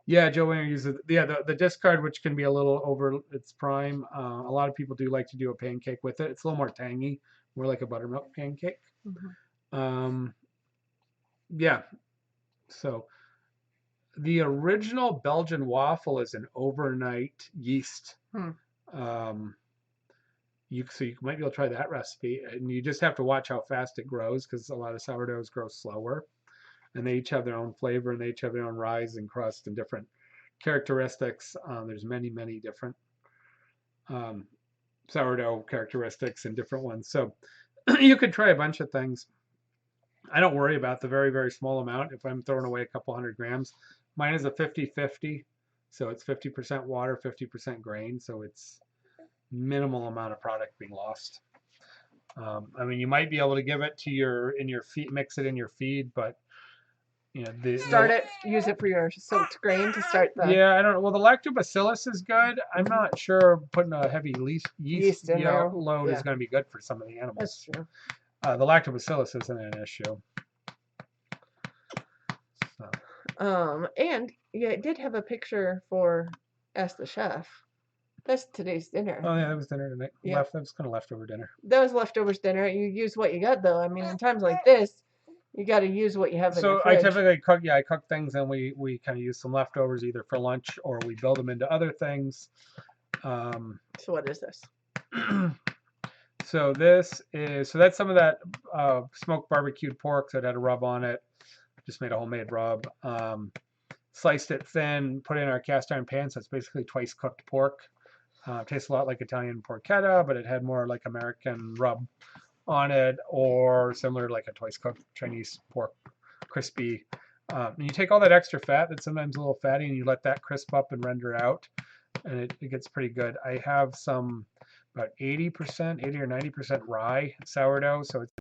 Yeah, Joe Winger uses the discard, which can be a little over its prime. A lot of people do like to do a pancake with it. It's a little more tangy, more like a buttermilk pancake. Mm-hmm. Yeah. So the original Belgian waffle is an overnight yeast. So you might be able to try that recipe, and you just have to watch how fast it grows because a lot of sourdoughs grow slower, and they each have their own flavor and they each have their own rise and crust and different characteristics. There's many different sourdough characteristics and different ones. So you could try a bunch of things. I don't worry about the very small amount. If I'm throwing away a couple 100 grams, mine is a 50-50. So it's 50% water, 50% grain. So it's minimal amount of product being lost. I mean, you might be able to give it to in your feed, mix it in your feed, but you know, use it for your soaked grain to start the. Yeah, I don't know. Well, the lactobacillus is good. I'm not sure putting a heavy yeast in there. load is going to be good for some of the animals. That's true. The lactobacillus isn't an issue. So. And yeah, it did have a picture for Ask the Chef. That's today's dinner. Oh yeah, that was dinner tonight. Yeah. That was kind of leftover dinner. That was leftovers dinner. You use what you got though. I mean, in times like this, you got to use what you have in your fridge. So I typically cook. Yeah, I cook things and we kind of use some leftovers either for lunch or we build them into other things. So what is this? So that's some of that smoked barbecued pork that had a rub on it. Just made a homemade rub. Sliced it thin, put it in our cast iron pan. So it's basically twice cooked pork. Tastes a lot like Italian porchetta, but it had more like American rub on it, or similar like a twice cooked Chinese pork, crispy. And you take all that extra fat that's sometimes a little fatty, and you let that crisp up and render out, and it gets pretty good. I have some about 80 or 90% rye sourdough, so it's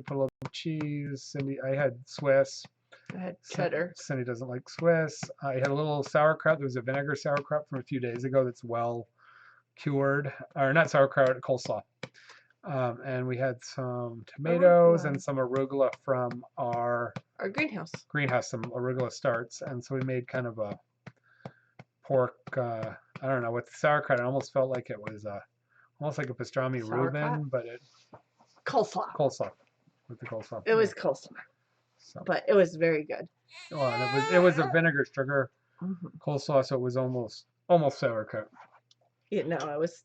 put a little cheese. I had Swiss. I had cheddar. Cindy doesn't like Swiss. I had a little sauerkraut. There was a vinegar sauerkraut from a few days ago that's well cured, or not sauerkraut, coleslaw. And we had some tomatoes and some arugula from our greenhouse. Some arugula starts, and so we made kind of a pork. I don't know, with the sauerkraut. It almost felt like it was almost like a pastrami Reuben, but it coleslaw with the coleslaw. It was coleslaw. So. But it was very good. Well, and it was a vinegar sugar coleslaw, so it was almost sauerkraut. Yeah, no, it was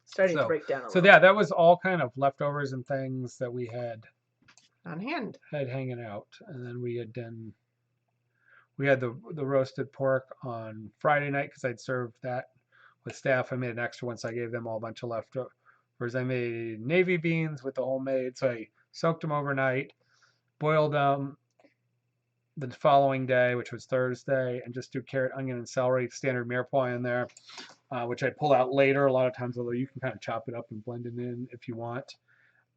starting to break down a little. So yeah, that was all kind of leftovers and things that we had on hand, had hanging out, and then we had the roasted pork on Friday night because I'd served that with staff. I made an extra one, so I gave them all a bunch of leftovers. I made navy beans with the homemade, so I soaked them overnight. Boiled them the following day, which was Thursday, and just do carrot, onion, and celery, standard mirepoix in there, which I pull out later a lot of times, although you can kind of chop it up and blend it in if you want.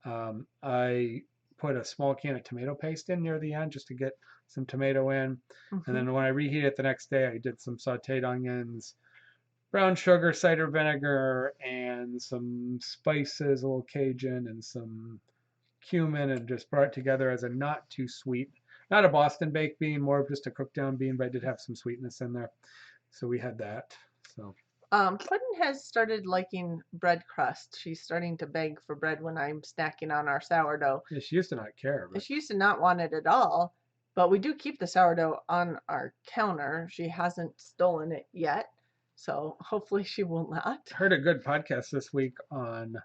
I put a small can of tomato paste in near the end just to get some tomato in. And then when I reheat it the next day, I did some sauteed onions, brown sugar, cider vinegar, and some spices, a little Cajun, and some cumin, and just brought it together as a not too sweet, not a Boston baked bean, more of just a cooked down bean, but I did have some sweetness in there. So we had that. So Puddin has started liking bread crust. She's starting to beg for bread when I'm snacking on our sourdough. Yeah, she used to not care. She used to not want it at all, but we do keep the sourdough on our counter. She hasn't stolen it yet, so hopefully she will not. Heard a good podcast this week on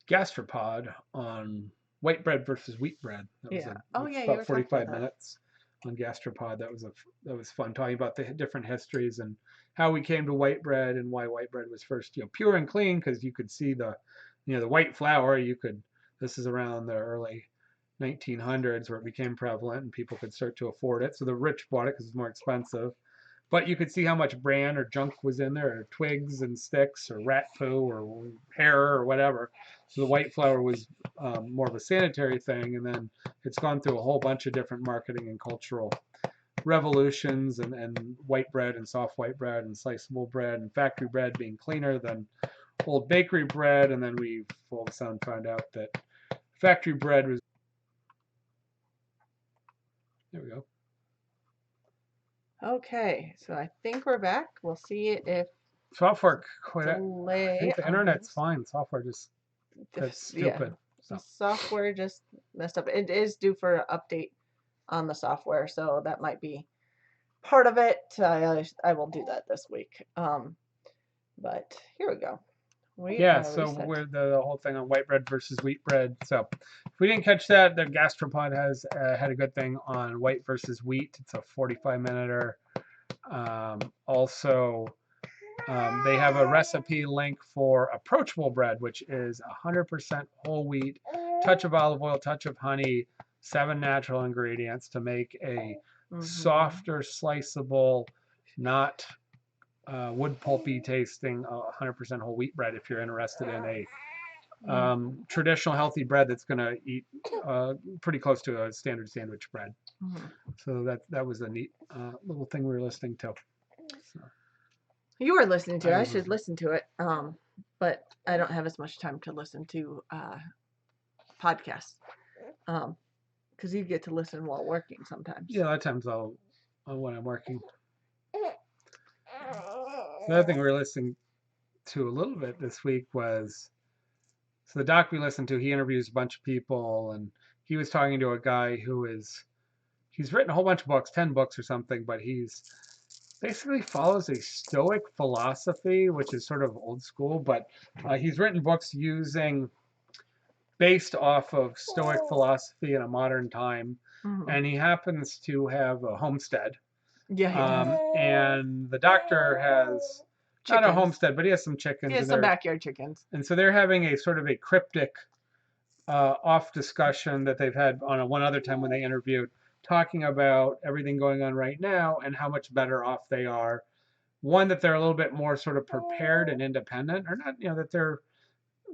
gastropod on white bread versus wheat bread. That was about 45 minutes on gastropod. That was fun, talking about the different histories and how we came to white bread and why white bread was first, pure and clean, because you could see the white flour. This is around the early 1900s where it became prevalent and people could start to afford it. So the rich bought it because it's more expensive. But you could see how much bran or junk was in there, or twigs and sticks, or rat poo, or hair, or whatever. So the white flour was more of a sanitary thing, and then it's gone through a whole bunch of different marketing and cultural revolutions, and white bread and soft white bread and sliceable bread and factory bread being cleaner than old bakery bread. And then we all of a sudden found out that factory bread was. There we go. Okay, so I think we're back. We'll see if Software quit. I delay think the on internet's this. fine. Software just that's Yeah, stupid. the So software just messed up. It is due for an update on the software, so that might be part of it. I will do that this week. But here we go. We yeah, are so reset. we're the whole thing on white bread versus wheat bread. So if we didn't catch that, the Gastropod has had a good thing on white versus wheat. It's a 45-minute. Also, they have a recipe link for approachable bread, which is 100% whole wheat, touch of olive oil, touch of honey, 7 natural ingredients to make a softer, sliceable, not wood pulpy tasting 100% whole wheat bread. If you're interested in a traditional healthy bread that's going to eat pretty close to a standard sandwich bread. So that was a neat little thing we were listening to. So. You were listening to it. I should listen to it. But I don't have as much time to listen to podcasts. Because you get to listen while working sometimes. Yeah, a lot of times I'll when I'm working. The other thing we were listening to a little bit this week was, so the doc we listened to, he interviews a bunch of people, and he was talking to a guy he's written a whole bunch of books, 10 books or something, but he's basically follows a Stoic philosophy, which is sort of old school, but he's written books based off of Stoic philosophy in a modern time, and he happens to have a homestead. And the doctor has not a homestead, but he has some chickens. He has some backyard chickens. And so they're having a sort of a cryptic off discussion that they've had on one other time when they interviewed, talking about everything going on right now and how much better off they are. One, that they're a little bit more sort of prepared and independent, or not,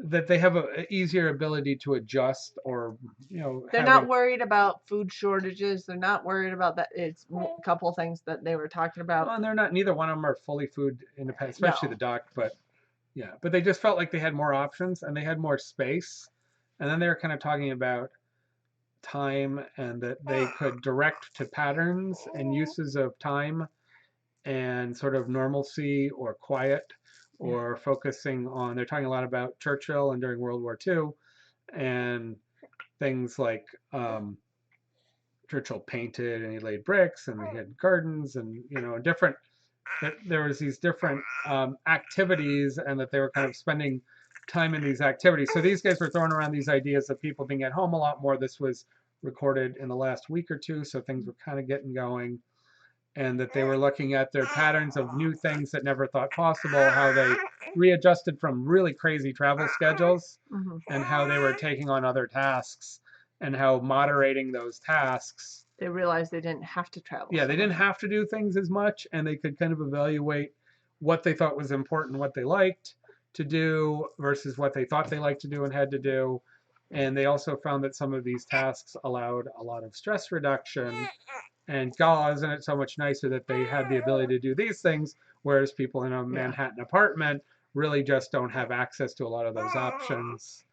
that they have a easier ability to adjust, or they're not worried about food shortages. They're not worried about that. It's a couple of things that they were talking about. Well, and they're not. Neither one of them are fully food independent, especially the doc. But yeah, but they just felt like they had more options and they had more space. And then they were kind of talking about time, and that they could direct to patterns and uses of time and sort of normalcy or quiet, or focusing on, they're talking a lot about Churchill and during World War II, and things like Churchill painted and he laid bricks and he had gardens, and different, that there was these different activities, and that they were kind of spending time in these activities. So these guys were throwing around these ideas of people being at home a lot more. This was recorded in the last week or two, so things were kind of getting going, and that they were looking at their patterns of new things that never thought possible, how they readjusted from really crazy travel schedules, and how they were taking on other tasks, and how moderating those tasks. They realized they didn't have to travel. Yeah, they didn't have to do things as much, and they could kind of evaluate what they thought was important, what they liked to do versus what they thought they liked to do and had to do. And they also found that some of these tasks allowed a lot of stress reduction. And God, isn't it so much nicer that they had the ability to do these things, whereas people in a Manhattan apartment really just don't have access to a lot of those options.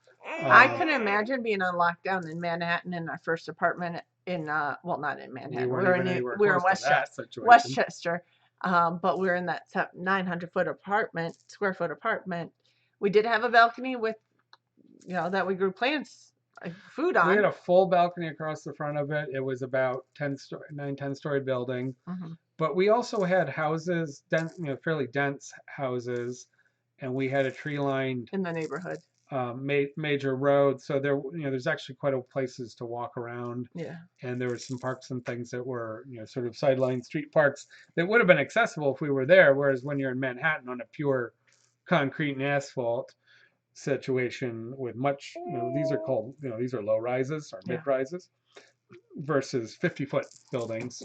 I can imagine being on lockdown in Manhattan in our first apartment in well, not in Manhattan. We were in Westchester. But we were in that 900 square foot apartment. We did have a balcony with, that we grew plants, food on. We had a full balcony across the front of it. It was about 10-story building. But we also had houses, fairly dense houses, and we had a tree-lined in the neighborhood. Major road, so there's actually quite a places to walk around. Yeah. And there were some parks and things that were sort of sideline street parks that would have been accessible if we were there. Whereas when you're in Manhattan on a pure concrete and asphalt, situation with much, these are called, these are low rises or mid Yeah. rises versus 50-foot buildings.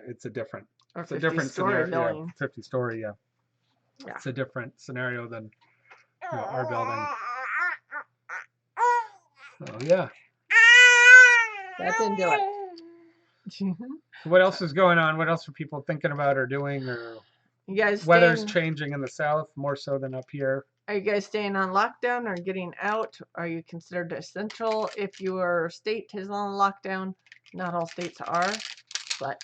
It's a different, Or it's a 50 different story scenario. Yeah, building. 50 story. Yeah, Yeah. it's a different scenario than our building. So yeah. That didn't do it. What else is going on? What else are people thinking about or doing? Or You guys weather's staying? changing in the south more so than up here. Are you guys staying on lockdown or getting out? Are you considered essential if your state is on lockdown? Not all states are, but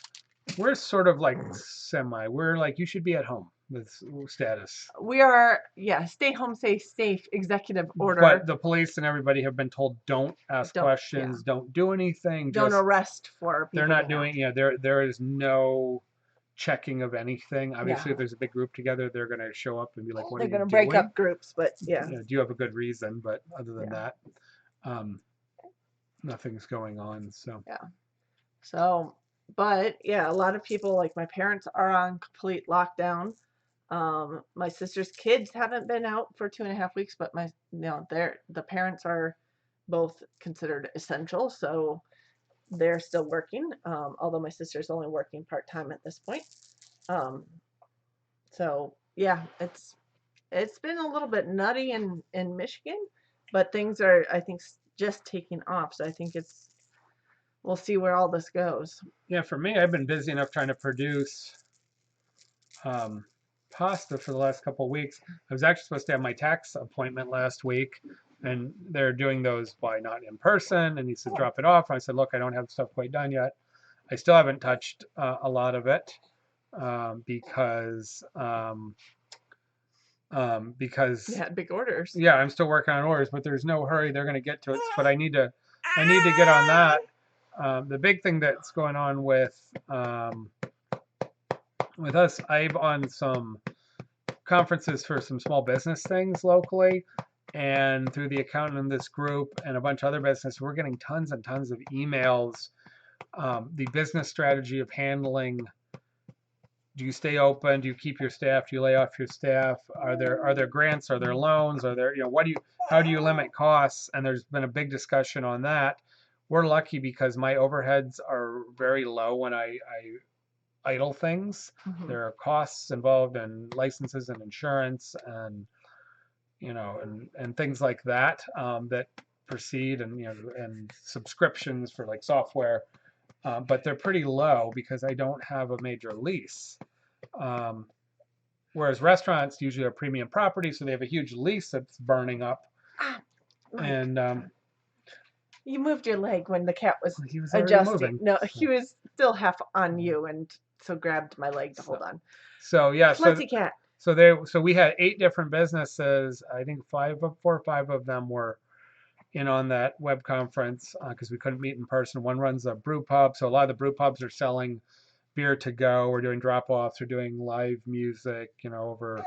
We're sort of like semi. We're like, you should be at home with status. we are, yeah, stay home, stay safe executive order. But the police and everybody have been told, don't ask Don't, yeah, questions, don't do anything. don't Just arrest for they're people not being out. doing. There is no checking of anything. Obviously, Yeah. if there's a big group together, they're going to show up and be like, what They're are you gonna doing? break up groups, but yeah, Do you have a good reason? But other than yeah, that, um, nothing's going on. So yeah. So, but yeah, a lot of people, like my parents, are on complete lockdown. My sister's kids haven't been out for 2.5 weeks, but the parents are both considered essential, so they're still working. Although my sister's only working part-time at this point. Um, so yeah, it's been a little bit nutty in Michigan, but things are, I think, just taking off. So I think we'll see where all this goes. yeah, for me, I've been busy enough trying to produce um, pasta for the last couple of weeks. I was actually supposed to have my tax appointment last week, and they're doing those by not in person. And he said, drop it off. And I said, look, I don't have stuff quite done yet. I still haven't touched a lot of it because You had big orders. yeah, I'm still working on orders, but there's no hurry. They're going to get to it, but I need to get on that. The big thing that's going on with us, I'm on some conferences for some small business things locally, and through the accountant in this group and a bunch of other businesses, we're getting tons and tons of emails. The business strategy of handling, do you stay open, do you keep your staff, do you lay off your staff, are there grants, are there loans, are there, how do you limit costs? And there's been a big discussion on that. We're lucky because my overheads are very low when I idle things. Mm-hmm. There are costs involved in licenses and insurance and and things like that that proceed, and and subscriptions for like software, but they're pretty low because I don't have a major lease. Um, Whereas restaurants usually are premium property, so they have a huge lease that's burning up. Mike, And you moved your leg when the cat was he was already adjusting. moving. No, he was still half on you, and so grabbed my leg to hold on. So yeah, Klutzy cat. so we had 8 different businesses. I think 4 or 5 of them were in on that web conference because we couldn't meet in person. One runs a brew pub, so a lot of the brew pubs are selling beer to go. We're doing drop offs. We're doing live music, over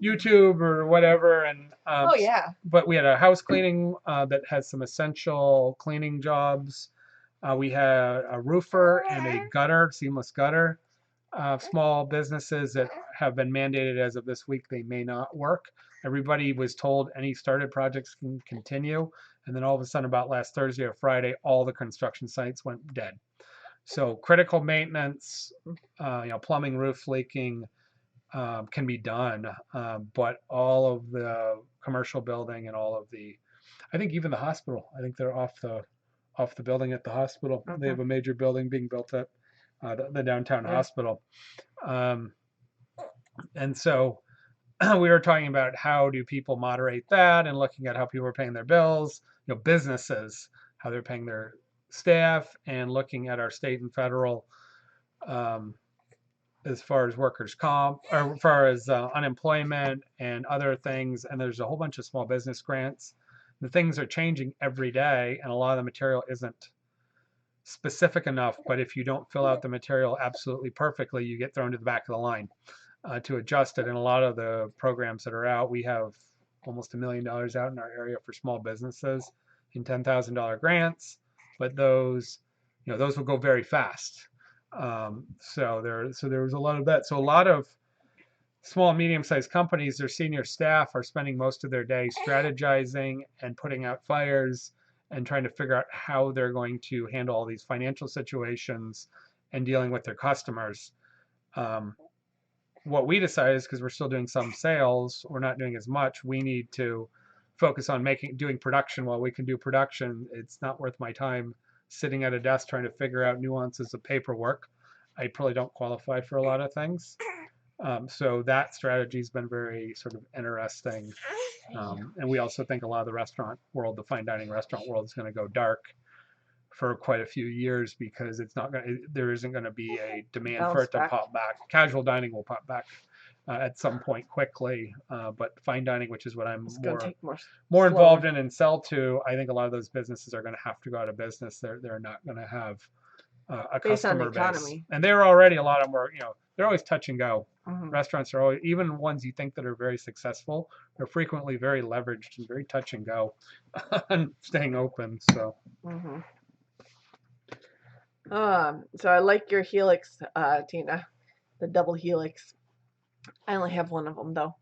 YouTube or whatever. And Oh yeah. but we had a house cleaning that has some essential cleaning jobs. We had a roofer and a gutter, seamless gutter. Small businesses that have been mandated as of this week, they may not work. Everybody was told any started projects can continue. And then all of a sudden, about last Thursday or Friday, all the construction sites went dead. So critical maintenance, plumbing, roof leaking can be done, but all of the commercial building and all of I think even the hospital, I think they're off the building at the hospital. Okay. They have a major building being built at the downtown hospital. And so we were talking about how do people moderate that and looking at how people are paying their bills, businesses, how they're paying their staff, and looking at our state and federal as far as workers' comp, or as far as unemployment and other things. And there's a whole bunch of small business grants. The things are changing every day, and a lot of the material isn't specific enough. But if you don't fill out the material absolutely perfectly, you get thrown to the back of the line to adjust it. And a lot of the programs that are out, we have almost $1 million out in our area for small businesses in $10,000 grants, but those will go very fast. So there was a lot of that. So a lot of small and medium-sized companies, their senior staff are spending most of their day strategizing and putting out fires and trying to figure out how they're going to handle all these financial situations and dealing with their customers. What we decided is, because we're still doing some sales, we're not doing as much. We need to focus on doing production. While we can do production, it's not worth my time sitting at a desk trying to figure out nuances of paperwork. I probably don't qualify for a lot of things. So that strategy has been very sort of interesting. And we also think a lot of the restaurant world, the fine dining restaurant world, is going to go dark for quite a few years, because there isn't going to be a demand for it to pop back. Casual dining will pop back at some point quickly, but fine dining, which is what I'm more involved in and sell to, I think a lot of those businesses are going to have to go out of business. They're not going to have a customer base, and they're already, a lot of them are, they're always touch and go. Restaurants are always, even ones you think that are very successful, are frequently very leveraged and very touch and go on staying open. So. So I like your helix, Tina, the double helix. I only have one of them though.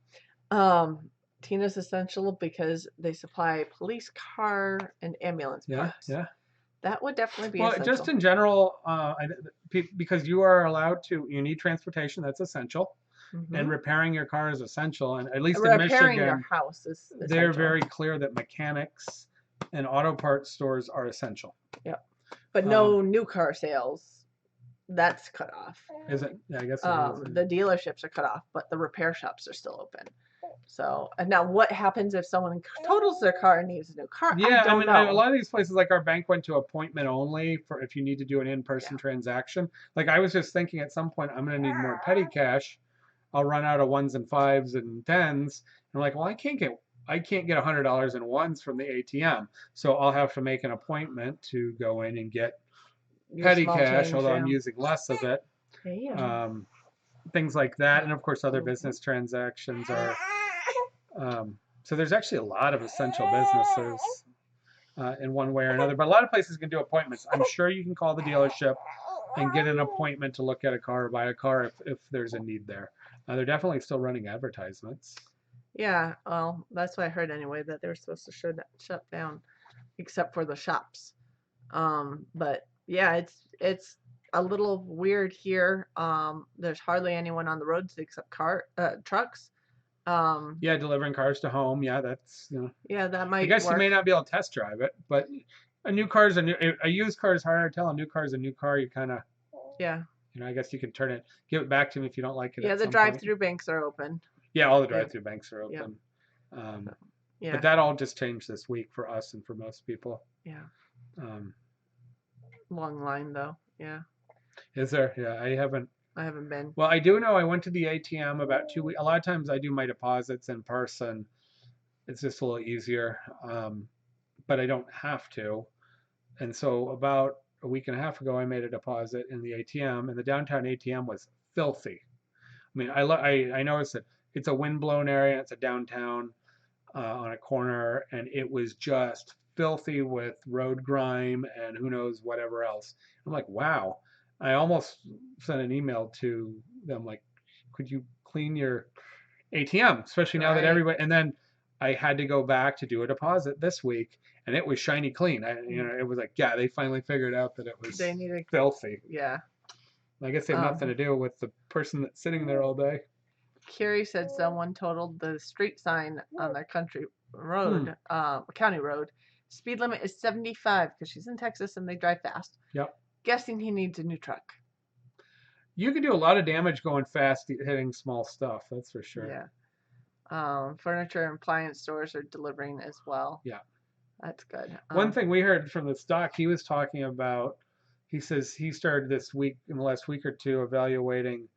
Tina's essential because they supply police car and ambulance parts. Yeah. That would definitely be well, essential. Just in general, because you are allowed to, you need transportation, that's essential. And repairing your car is essential. And at least in Michigan, repairing your house is essential. They're very clear that mechanics and auto parts stores are essential. Yep. But no new car sales. That's cut off. Is it? Yeah, I guess the dealerships are cut off, but the repair shops are still open. So, and now what happens if someone totals their car and needs a new car? Yeah, I mean, a lot of these places, like our bank, went to appointment only for if you need to do an in-person transaction. Like I was just thinking at some point, I'm going to need more petty cash. I'll run out of 1s and 5s and 10s. And I'm like, well, I can't get $100 in 1s from the ATM. So I'll have to make an appointment to go in and get petty cash, although I'm using less of it. Things like that. And of course, other business transactions are. So there's actually a lot of essential businesses in one way or another. But a lot of places can do appointments. I'm sure you can call the dealership and get an appointment to look at a car or buy a car if there's a need there. They're definitely still running advertisements. Yeah, well, that's what I heard anyway, that they were supposed to shut down, except for the shops. But yeah, it's a little weird here. There's hardly anyone on the roads except trucks. Yeah, delivering cars to home. Yeah, that's Yeah, that might. I guess work. You may not be able to test drive it, but a new car is a used car is harder to tell. A new car is a new car. You kind of. Yeah. I guess you can give it back to me if you don't like it. Yeah, the drive-through banks are open. Yeah, all the drive-through banks are open. Yeah. But that all just changed this week for us and for most people. Yeah. Long line though. Yeah. Is there? Yeah, I haven't been. Well, I do know I went to the ATM about 2 weeks. A lot of times I do my deposits in person. It's just a little easier, but I don't have to. And so about a week and a half ago, I made a deposit in the ATM, and the downtown ATM was filthy. I mean, I noticed that it's a wind-blown area. It's a downtown on a corner, and it was just filthy with road grime and who knows whatever else. I'm like, wow. I almost sent an email to them like, could you clean your ATM, especially now that everybody. And then I had to go back to do a deposit this week, and it was shiny clean. It was like, yeah, they finally figured out that it was filthy. Yeah. I guess they have nothing to do with the person that's sitting there all day. Carrie said someone totaled the street sign on their county road. Speed limit is 75 because she's in Texas and they drive fast. Yep. Guessing he needs a new truck. You can do a lot of damage going fast hitting small stuff, that's for sure. Yeah. Furniture and appliance stores are delivering as well. Yeah. That's good. One thing we heard from the stock, he was talking about, he says he started this week, in the last week or two, evaluating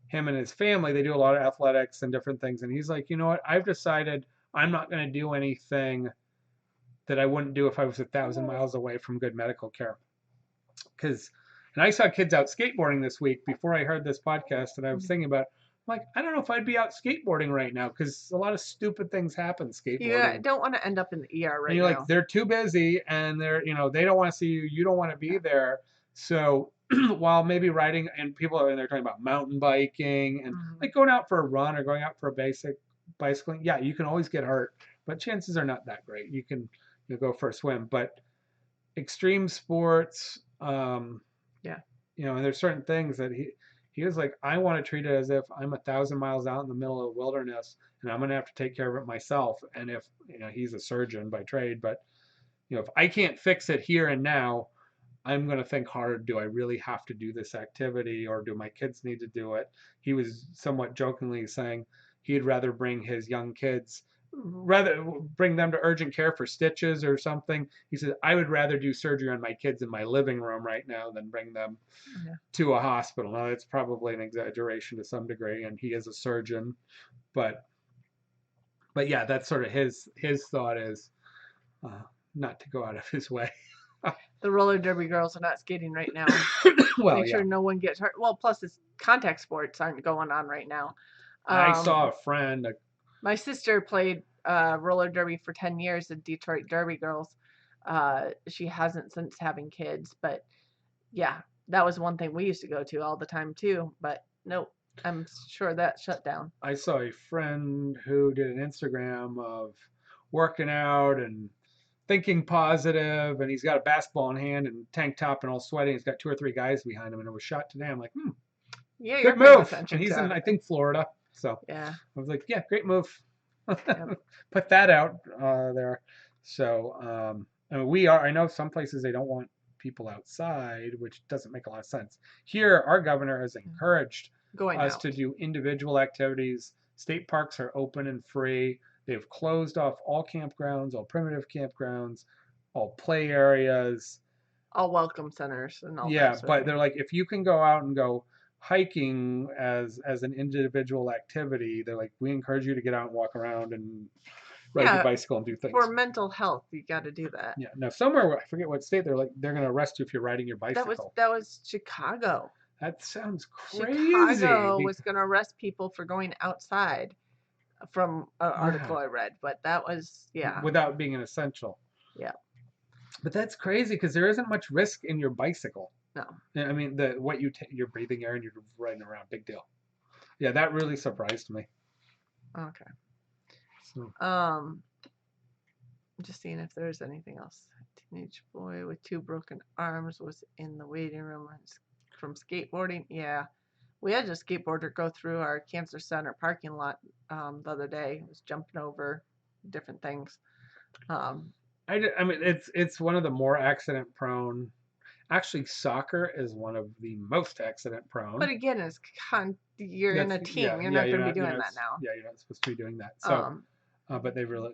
him and his family. They do a lot of athletics and different things. And he's like, you know what? I've decided I'm not going to do anything that I wouldn't do if I was 1,000 miles away from good medical care. And I saw kids out skateboarding this week before I heard this podcast, and I was thinking about, I'm like, I don't know if I'd be out skateboarding right now because a lot of stupid things happen skateboarding. Yeah, don't want to end up in the ER right and you're now. Like, they're too busy and they don't want to see you. You don't want to be there. So while maybe riding, and people are in there talking about mountain biking and Mhm. like going out for a run or going out for a basic bicycling. Yeah, you can always get hurt, but chances are not that great. You can go for a swim, but extreme sports, Yeah. and there's certain things that he was like, I want to treat it as if I'm 1,000 miles out in the middle of the wilderness and I'm gonna have to take care of it myself. And if he's a surgeon by trade, but if I can't fix it here and now, I'm going to think hard. Do I really have to do this activity or do my kids need to do it? He was somewhat jokingly saying he'd rather bring his young kids, rather bring them to urgent care for stitches or something. He said, I would rather do surgery on my kids in my living room right now than bring them Yeah. to a hospital. Now, it's probably an exaggeration to some degree, and he is a surgeon, but yeah, that's sort of his thought is uh, not to go out of his way. The roller derby girls are not skating right now. Well, Make yeah. sure no one gets hurt. Well, plus it's contact sports aren't going on right now. I saw Um, a friend. my sister played roller derby for 10 years, the Detroit Derby Girls. She hasn't since having kids, but yeah, that was one thing we used to go to all the time too. But nope, I'm sure that shut down. I saw a friend who did an Instagram of working out and thinking positive, and he's got a basketball in hand and tank top and all sweaty. He's got two or three guys behind him, and it was shot today. I'm like, Yeah, you're good paying move. And attention he's to in, I everything. think, Florida. So Yeah. I was like, yeah, great move. Yep. Put that out there. So I mean, I know some places they don't want people outside, which doesn't make a lot of sense. Here, our governor has encouraged Going us out. to do individual activities. State parks are open and free. They've closed off all campgrounds, all primitive campgrounds, all play areas. All welcome centers and all Yeah, that sort of but thing. they're like, if you can go out and go hiking as an individual activity, they're like, we encourage you to get out and walk around and ride your Yeah, bicycle and do for things. mental health, you got to do that. Yeah. Now somewhere I forget what state they're like they're gonna arrest you if you're riding your bicycle. That was Chicago. That sounds crazy. Chicago was going to arrest people for going outside from an article Yeah. I read, but that was yeah, Without being an essential. yeah, But that's crazy because there isn't much risk in your bicycle. no, I mean, the what you're breathing air and you're riding around, big deal. Yeah, that really surprised me. okay. So, Just seeing if there's anything else. Teenage boy with two broken arms was in the waiting room from skateboarding. Yeah, we had a skateboarder go through our cancer center parking lot the other day. He was jumping over different things. Um, I mean, it's one of the more accident prone. Actually, soccer is one of the most accident but prone. again, you're in That's a yeah team. You're yeah not going to be doing that you're not supposed to be doing that. So, now. but they really.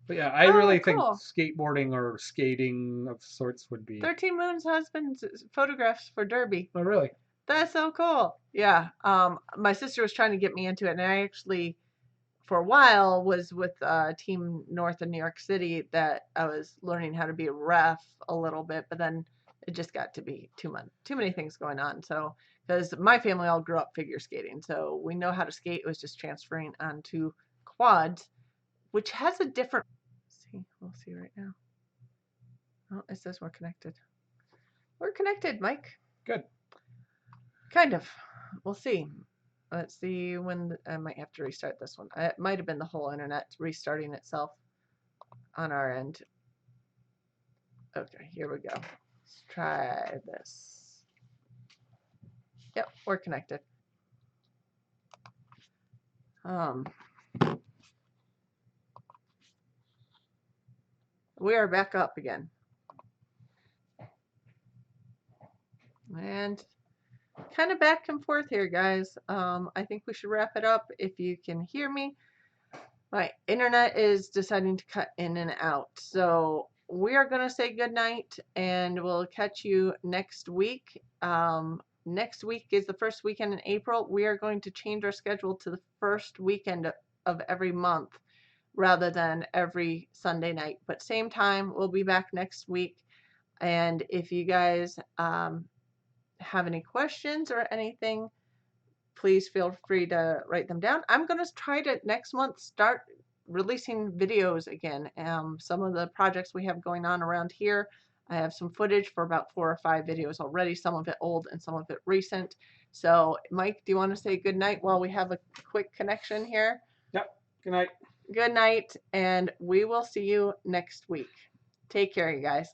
But yeah, I Oh, really think cool. skateboarding or skating of sorts would be. 13 Moon's husband's photographs for Derby. Oh, really? That's so cool. Yeah. My sister was trying to get me into it, and I actually, for a while, was with a team north of New York City that I was learning how to be a ref a little bit, but then it just got to be too much, too many things going on. So, because my family all grew up figure skating, so we know how to skate. It was just transferring onto quads, which has a different. See, we'll see right now. Oh, it says we're connected. We're connected, Mike. Good. Kind of. We'll see. Let's see when I might have to restart this one. It might have been the whole internet restarting itself on our end. Okay, here we go. Let's try this. Yep, we're connected. We are back up again. And kind of back and forth here, guys. I think we should wrap it up if you can hear me. My internet is deciding to cut in and out. So we are going to say good night and we'll catch you next week. Next week is the first weekend in April. We are going to change our schedule to the first weekend of every month rather than every Sunday night. But same time, we'll be back next week. And if you guys have any questions or anything, please feel free to write them down. I'm going to try to next month start releasing videos again. Some of the projects we have going on around here, I have some footage for about 4 or 5 videos already, some of it old and some of it recent. So, Mike, do you want to say good night while we have a quick connection here? Yep. Good night. Good night, and we will see you next week. Take care, you guys.